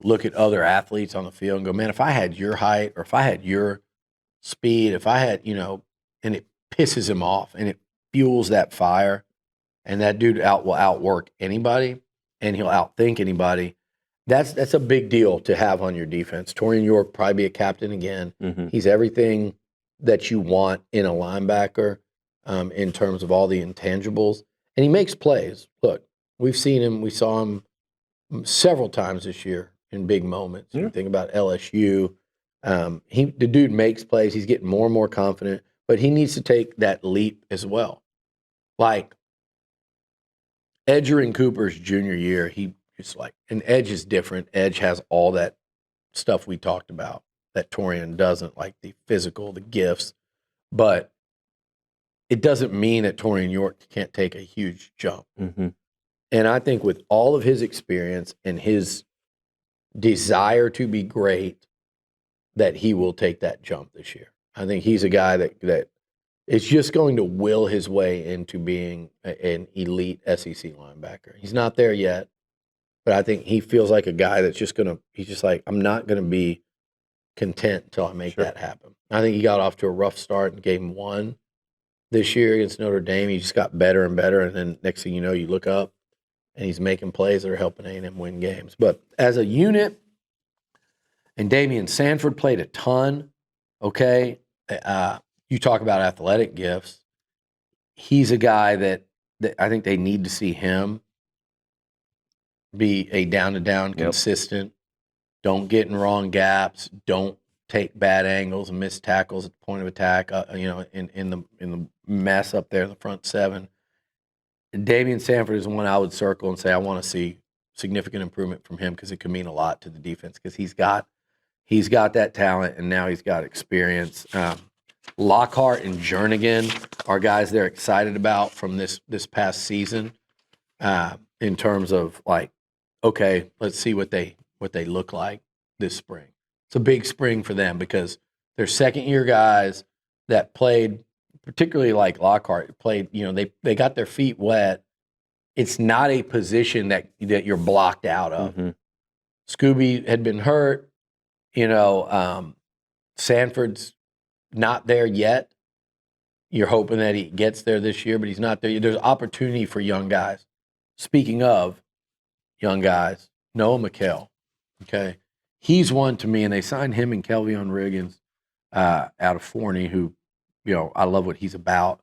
look at other athletes on the field and go, man, if I had your height or if I had your speed, if I had, and it pisses him off and it fuels that fire. And that dude will outwork anybody and he'll outthink anybody. That's a big deal to have on your defense. Torian York probably be a captain again. He's everything that you want in a linebacker in terms of all the intangibles. And he makes plays. Look, We've seen him. We saw him several times this year in big moments. Yeah. You think about LSU. The dude makes plays. He's getting more and more confident, but he needs to take that leap as well. Like Edgerrin Cooper's junior year, he just like, and Edge is different. Edge has all that stuff we talked about that Torian doesn't, like the physical, the gifts, but it doesn't mean that Torian York can't take a huge jump. Mm-hmm. And I think with all of his experience and his desire to be great, that he will take that jump this year. I think he's a guy that is just going to will his way into being an elite SEC linebacker. He's not there yet, but I think he feels like a guy that's just he's just like, I'm not going to be content until I make that happen. I think he got off to a rough start in game 1 this year against Notre Dame. He just got better and better, and then next thing you know, you look up, and he's making plays that are helping A&M win games. But as a unit, and Damian Sanford played a ton, okay? You talk about athletic gifts. He's a guy that I think they need to see him be a down-to-down, consistent, don't get in wrong gaps, don't take bad angles and miss tackles at the point of attack, in the mess up there in the front 7. Damian Sanford is one I would circle and say I want to see significant improvement from him because it could mean a lot to the defense because he's got that talent and now he's got experience. Lockhart and Jernigan are guys they're excited about from this past season in terms of like, okay, let's see what they look like this spring. It's a big spring for them because they're second-year guys that played, particularly like Lockhart, played, they got their feet wet. It's not a position that you're blocked out of. Mm-hmm. Scooby had been hurt. Sanford's not there yet. You're hoping that he gets there this year, but he's not there. There's opportunity for young guys. Speaking of young guys, Noah McHale, okay? He's one to me, and they signed him and Kelvion Riggins out of Forney, who, I love what he's about.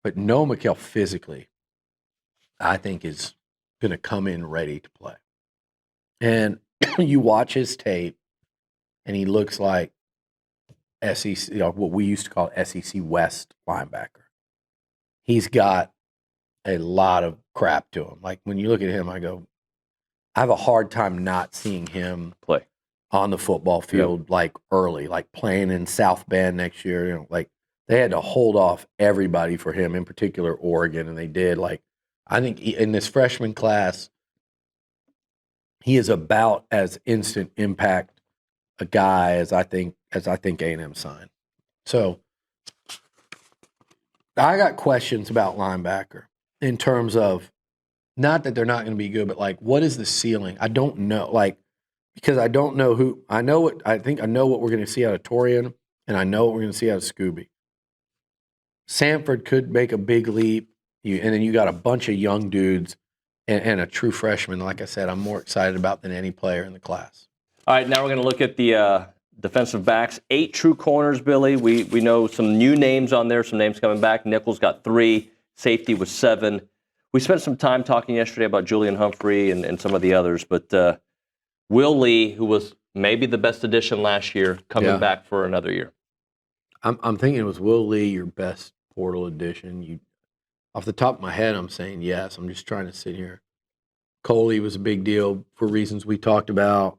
But Noah McHale physically, I think, is going to come in ready to play. And you watch his tape, and he looks like SEC, what we used to call SEC West linebacker. He's got a lot of crap to him. Like when you look at him, I have a hard time not seeing him play on the football field like early, like playing in South Bend next year. Like they had to hold off everybody for him, in particular Oregon, and they did. Like I think in this freshman class, he is about as instant impact a guy as I think A&M signed. So I got questions about linebacker in terms of not that they're not going to be good, but like what is the ceiling? I don't know. Like because I don't know who I know what I think I know what we're going to see out of Torian, and I know what we're going to see out of Scooby. Sanford could make a big leap, and then you got a bunch of young dudes and a true freshman. Like I said, I'm more excited about than any player in the class. All right, now we're going to look at the defensive backs. 8 true corners, Billy. We know some new names on there, some names coming back. Nichols got 3. Safety was 7. We spent some time talking yesterday about Julian Humphrey and some of the others, but Will Lee, who was maybe the best addition last year, coming back for another year. I'm thinking it was Will Lee your best portal addition. Off the top of my head, I'm saying yes. I'm just trying to sit here. Coley was a big deal for reasons we talked about.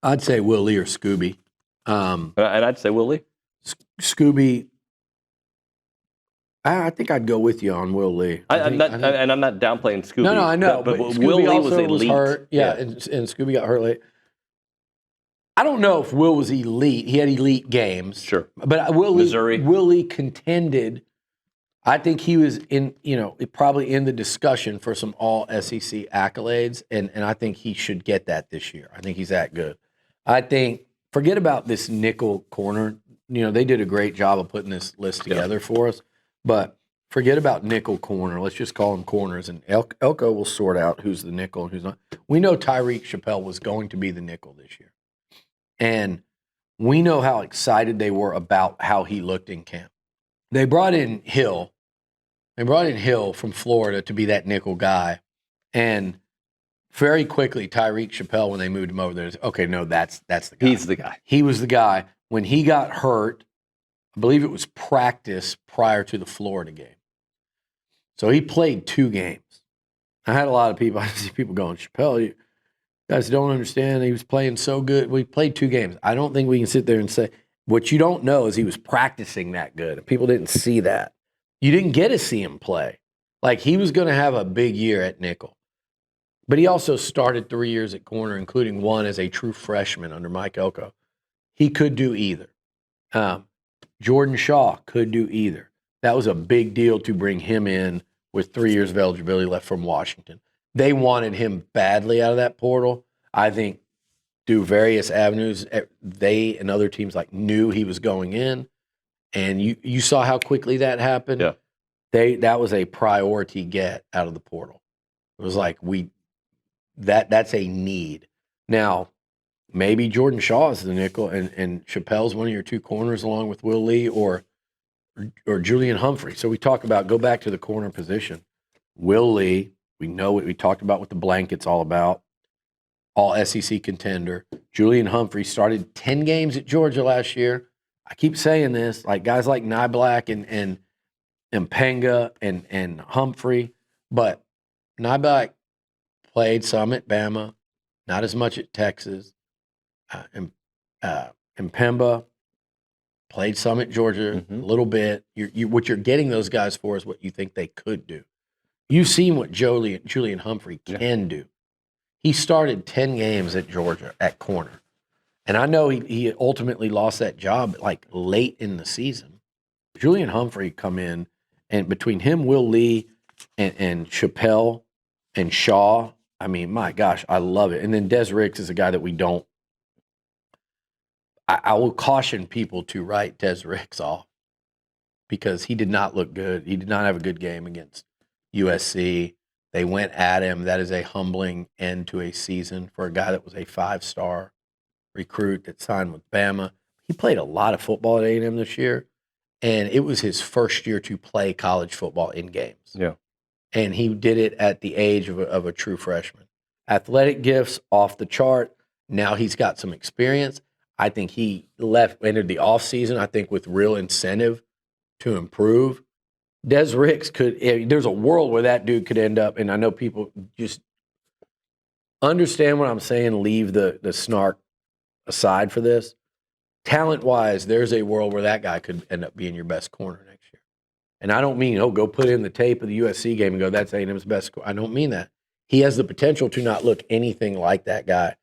I'd say Will Lee or Scooby. And I'd say Will Lee. Scooby. I think I'd go with you on Will Lee. I'm not downplaying Scooby. No, I know. But Scooby Will Lee was also elite. Hurt. Yeah, and Scooby got hurt late. I don't know if Will was elite. He had elite games. Sure. But Will Lee contended. I think he was probably in the discussion for some all SEC accolades, and I think he should get that this year. I think he's that good. I think, forget about this nickel corner. They did a great job of putting this list together for us, but forget about nickel corner. Let's just call them corners, and Elko will sort out who's the nickel and who's not. We know Tyreek Chappelle was going to be the nickel this year, and we know how excited they were about how he looked in camp. They brought in Hill, They brought in Hill from Florida to be that nickel guy. And very quickly, Tyreek Chappelle, when they moved him over there, okay, no, that's the guy. He's the guy. He was the guy. When he got hurt, I believe it was practice prior to the Florida game. So he played 2 games. I had a lot of people, I see people going, Chappelle, you guys don't understand. He was playing so good. We played 2 games. I don't think we can sit there and say, what you don't know is he was practicing that good. People didn't see that. You didn't get to see him play. Like, he was going to have a big year at nickel. But he also started 3 years at corner, including 1 as a true freshman under Mike Elko. He could do either. Jordan Shaw could do either. That was a big deal to bring him in with 3 years of eligibility left from Washington. They wanted him badly out of that portal. I think through various avenues, they and other teams knew he was going in. And you saw how quickly that happened. Yeah. That was a priority get out of the portal. It was like that's a need. Now, maybe Jordan Shaw is the nickel and Chappelle's one of your 2 corners along with Will Lee or Julian Humphrey. So we talk about, go back to the corner position. Will Lee, we know what we talked about what the blanket's all about. All SEC contender. Julian Humphrey started 10 games at Georgia last year. I keep saying this, like guys like Nyblack and Penga and Humphrey, but Nyblack played some at Bama, not as much at Texas. And Pemba played some at Georgia, a little bit. What you're getting those guys for is what you think they could do. You've seen what Julian Humphrey can do. He started 10 games at Georgia at corner. And I know he ultimately lost that job late in the season. Julian Humphrey come in, and between him, Will Lee, and Chappelle and Shaw, I mean, my gosh, I love it. And then Des Ricks is a guy that we don't. I will caution people to write Des Ricks off because he did not look good. He did not have a good game against USC. They went at him. That is a humbling end to a season for a guy that was a 5-star recruit that signed with Bama. He played a lot of football at A&M this year, and it was his first year to play college football in games. Yeah. And he did it at the age of a true freshman. Athletic gifts off the chart. Now he's got some experience. I think he entered the offseason, I think, with real incentive to improve. Des Ricks there's a world where that dude could end up, and I know people just understand what I'm saying, leave the snark aside for this. Talent-wise, there's a world where that guy could end up being your best corner next year. And I don't mean, go put in the tape of the USC game and go, that's A&M's best corner. I don't mean that. He has the potential to not look anything like that guy.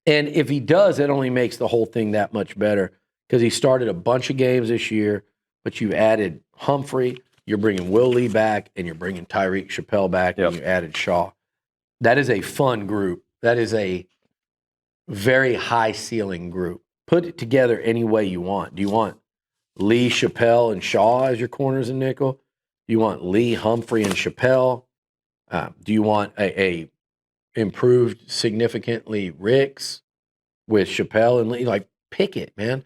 And if he does, it only makes the whole thing that much better because he started a bunch of games this year, but you added Humphrey, you're bringing Will Lee back, and you're bringing Tyreek Chappelle back, and you added Shaw. That is a fun group. That is a very high ceiling group. Put it together any way you want. Do you want Lee, Chappelle, and Shaw as your corners and nickel? Do you want Lee, Humphrey, and Chappelle? Do you want a improved significantly Ricks with Chappelle and Lee? Pick it, man.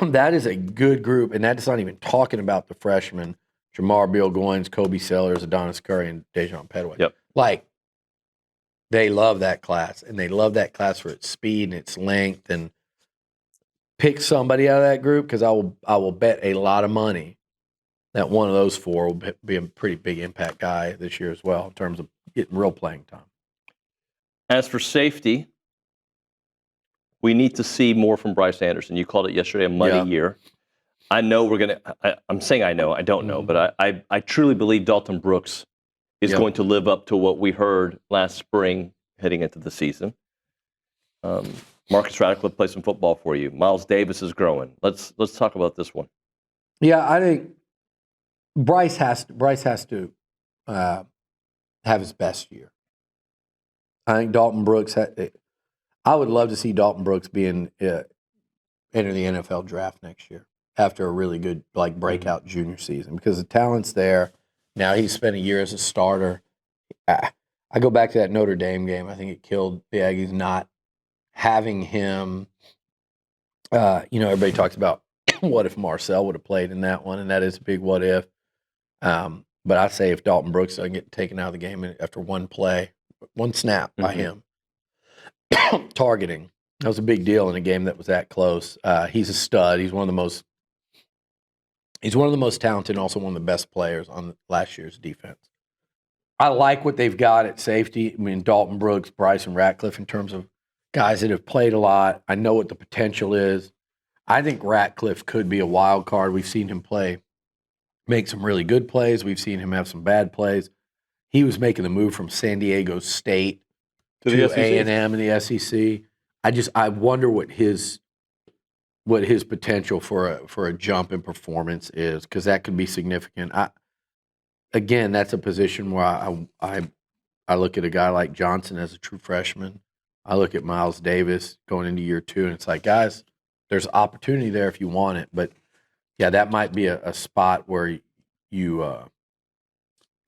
That is a good group, and that's not even talking about the freshmen, Jamar Bill Goins, Kobe Sellers, Adonis Curry, and Dejon Petway. Yep. They love that class, and they love that class for its speed and its length. And pick somebody out of that group because I will bet a lot of money that one of those 4 will be a pretty big impact guy this year as well in terms of getting real playing time. As for safety, we need to see more from Bryce Anderson. You called it yesterday a muddy year. I know I'm saying I know, I don't know, but I truly believe Dalton Brooks is going to live up to what we heard last spring heading into the season. Marcus Radcliffe plays some football for you. Miles Davis is growing. Let's talk about this one. Yeah, I think Bryce has to have his best year. I think Dalton Brooks. I would love to see Dalton Brooks enter the NFL draft next year after a really good breakout junior season because the talent's there. Now he's spent a year as a starter. I go back to that Notre Dame game. I think it killed the Aggies not having him. Everybody talks about what if Marcel would have played in that one, and that is a big what if. But I say if Dalton Brooks doesn't get taken out of the game after one snap by him, targeting, that was a big deal in a game that was that close. He's a stud. He's one of the most talented and also one of the best players on last year's defense. I like what they've got at safety. I mean, Dalton Brooks, Bryson Ratcliffe, in terms of guys that have played a lot. I know what the potential is. I think Ratcliffe could be a wild card. We've seen him make some really good plays. We've seen him have some bad plays. He was making the move from San Diego State to A&M in the SEC. I wonder what his potential for a jump in performance is, because that could be significant. Again, that's a position where I look at a guy like Johnson as a true freshman. I look at Miles Davis going into year 2, and it's like, guys, there's opportunity there if you want it. But, yeah, that might be a spot where you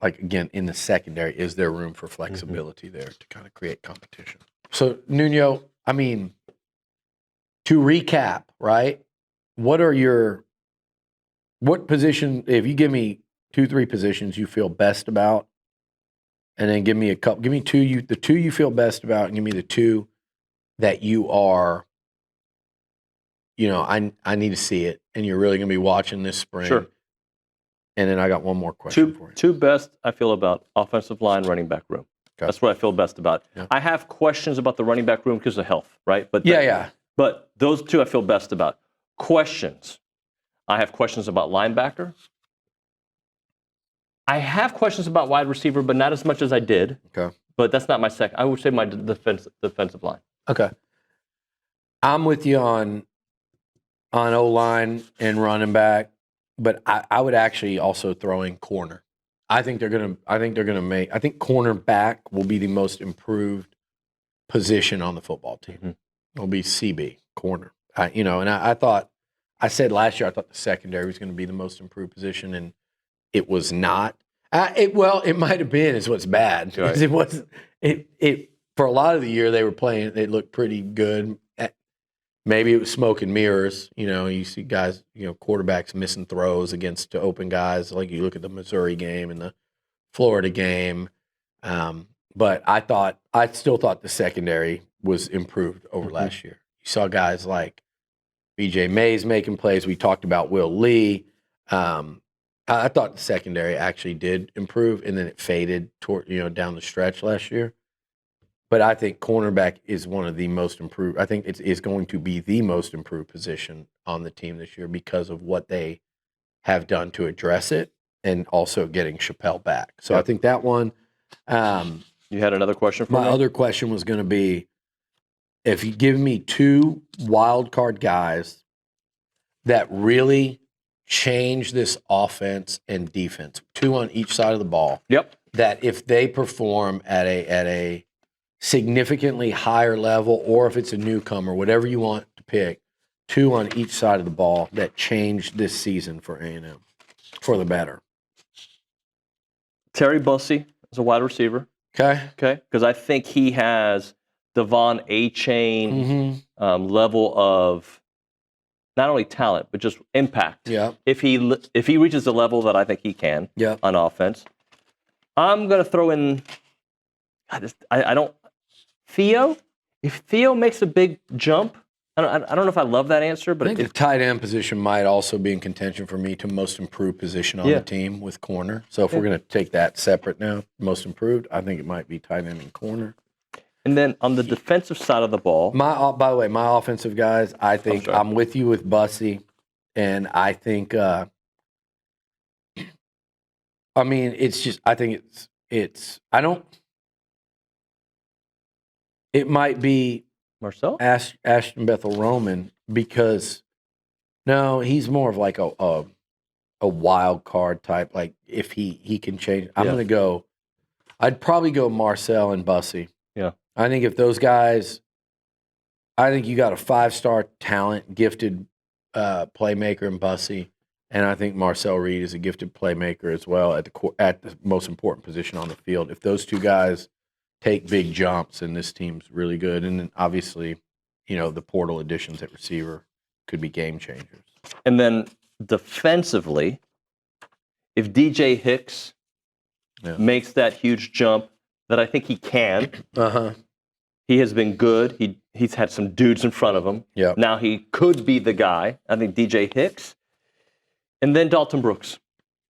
like, again, in the secondary, is there room for flexibility there to kind of create competition? So, Nuño, I mean, to recap, right, what position, if you give me 2-3 positions you feel best about, and then give me the two you feel best about, and give me the 2 that you are, I need to see it, and you're really going to be watching this spring. Sure. And then I got one more question for you. 2 best I feel about offensive line, running back room. Okay. That's what I feel best about. Yeah. I have questions about the running back room because of health, right? But But those 2 I feel best about. Questions. I have questions about linebacker. I have questions about wide receiver, but not as much as I did. Okay. But that's not my second. I would say my defensive line. Okay. I'm with you on O-line and running back, but I would actually also throw in corner. I think cornerback will be the most improved position on the football team. It'll be CB, corner. I said last year I thought the secondary was going to be the most improved position, and it was not. It might have been, is what's bad. Right. It wasn't. It for a lot of the year they were playing. They looked pretty good. Maybe it was smoke and mirrors. You see guys, quarterbacks missing throws against open guys. Like you look at the Missouri game and the Florida game. But I still thought the secondary was improved over last year. You saw guys like B.J. Mays making plays. We talked about Will Lee. I thought the secondary actually did improve, and then it faded toward down the stretch last year. But I think cornerback is one of the most improved. I think it is going to be the most improved position on the team this year because of what they have done to address it, and also getting Chappelle back. So I think that one. You had another question for me? My other question was going to be, if you give me 2 wild card guys that really change this offense and defense, 2 on each side of the ball. Yep. That if they perform at a significantly higher level, or if it's a newcomer, whatever you want to pick, 2 on each side of the ball that changed this season for A&M for the better. Terry Bussey is a wide receiver. Okay. Because I think he has Devon A-Chain level of not only talent, but just impact. Yeah. If he reaches the level that I think he can on offense. I'm going to throw in, Theo? If Theo makes a big jump, I don't know if I love that answer, but I think the tight end position might also be in contention for me to most improved position on the team with corner. So if we're going to take that separate now, most improved, I think it might be tight end and corner. And then on the defensive side of the ball, by the way, my offensive guys, I think I'm with you with Bussey, and I think, it might be Marcel? Ashton Bethel Roman, because no, he's more of like a wild card type. Like if he can change, I'd probably go Marcel and Bussey. Yeah. I think if those guys, I think you got a 5-star talent, gifted playmaker in Bussey, and I think Marcel Reed is a gifted playmaker as well at the most important position on the field. If those 2 guys take big jumps, and this team's really good, and then obviously, the portal additions at receiver could be game changers. And then defensively, if DJ Hicks makes that huge jump that I think he can. He has been good. He's had some dudes in front of him. Yep. Now he could be the guy. I think DJ Hicks. And then Dalton Brooks.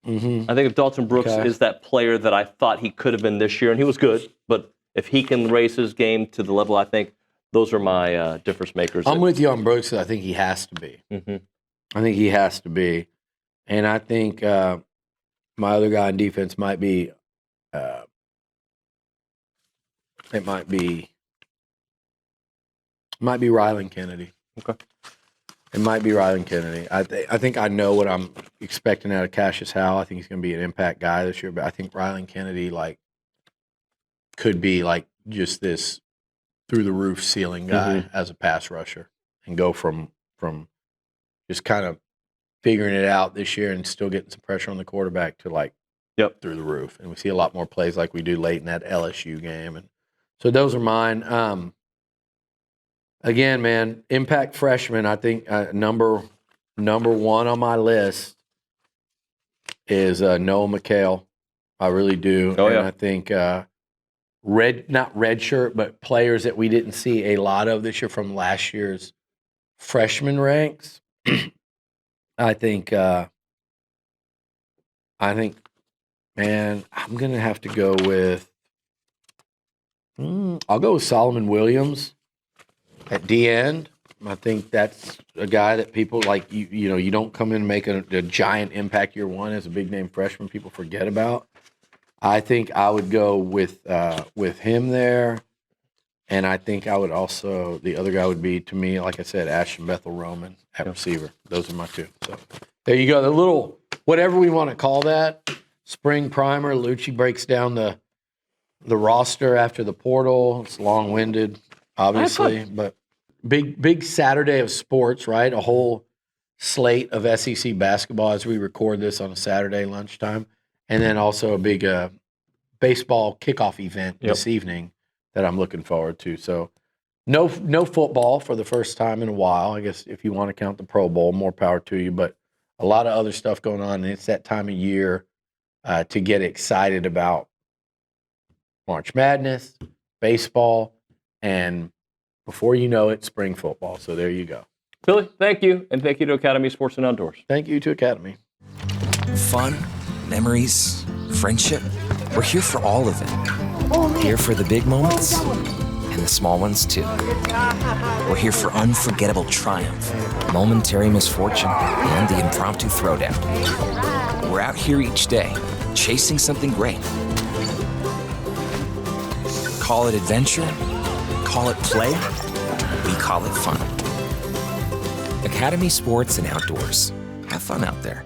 I think if Dalton Brooks is that player that I thought he could have been this year, and he was good, but if he can raise his game to the level I think, those are my difference makers. I'm with you on Brooks. I think he has to be. I think he has to be. And I think my other guy in defense might be Rylan Kennedy. Okay. It might be Rylan Kennedy. I think I know what I'm expecting out of Cassius Howell. I think he's going to be an impact guy this year, but I think Rylan Kennedy could be just this through the roof ceiling guy as a pass rusher and go from just kind of figuring it out this year and still getting some pressure on the quarterback to through the roof. And we see a lot more plays like we do late in that LSU game. And so those are mine. Again, man, impact freshman, I think number one on my list is Noah McHale. I really do. I think not red shirt, but players that we didn't see a lot of this year from last year's freshman ranks. I think, man, I'm going to have to go with I'll go with Solomon Williams at D end. I think that's a guy that people you don't come in and make a giant impact year one as a big name freshman people forget about. I think I would go with him there. And I think I would also, the other guy would be, to me, like I said, Ashton Bethel Roman at receiver. Those are my two. So there you go. The little, whatever we want to call that, spring primer. Liucci breaks down the roster after the portal. It's long-winded, obviously, but big Saturday of sports, right? A whole slate of SEC basketball as we record this on a Saturday lunchtime, and then also a big baseball kickoff event this evening that I'm looking forward to. So no football for the first time in a while. I guess if you want to count the Pro Bowl, more power to you, but a lot of other stuff going on, and it's that time of year to get excited about March Madness, baseball, and before you know it, spring football. So there you go. Billy, thank you, and thank you to Academy Sports and Outdoors. Thank you to Academy. Fun, memories, friendship. We're here for all of it. Here for the big moments and the small ones too. We're here for unforgettable triumph, momentary misfortune, and the impromptu throwdown. We're out here each day, chasing something great. Call it adventure, call it play, we call it fun. Academy Sports and Outdoors. Have fun out there.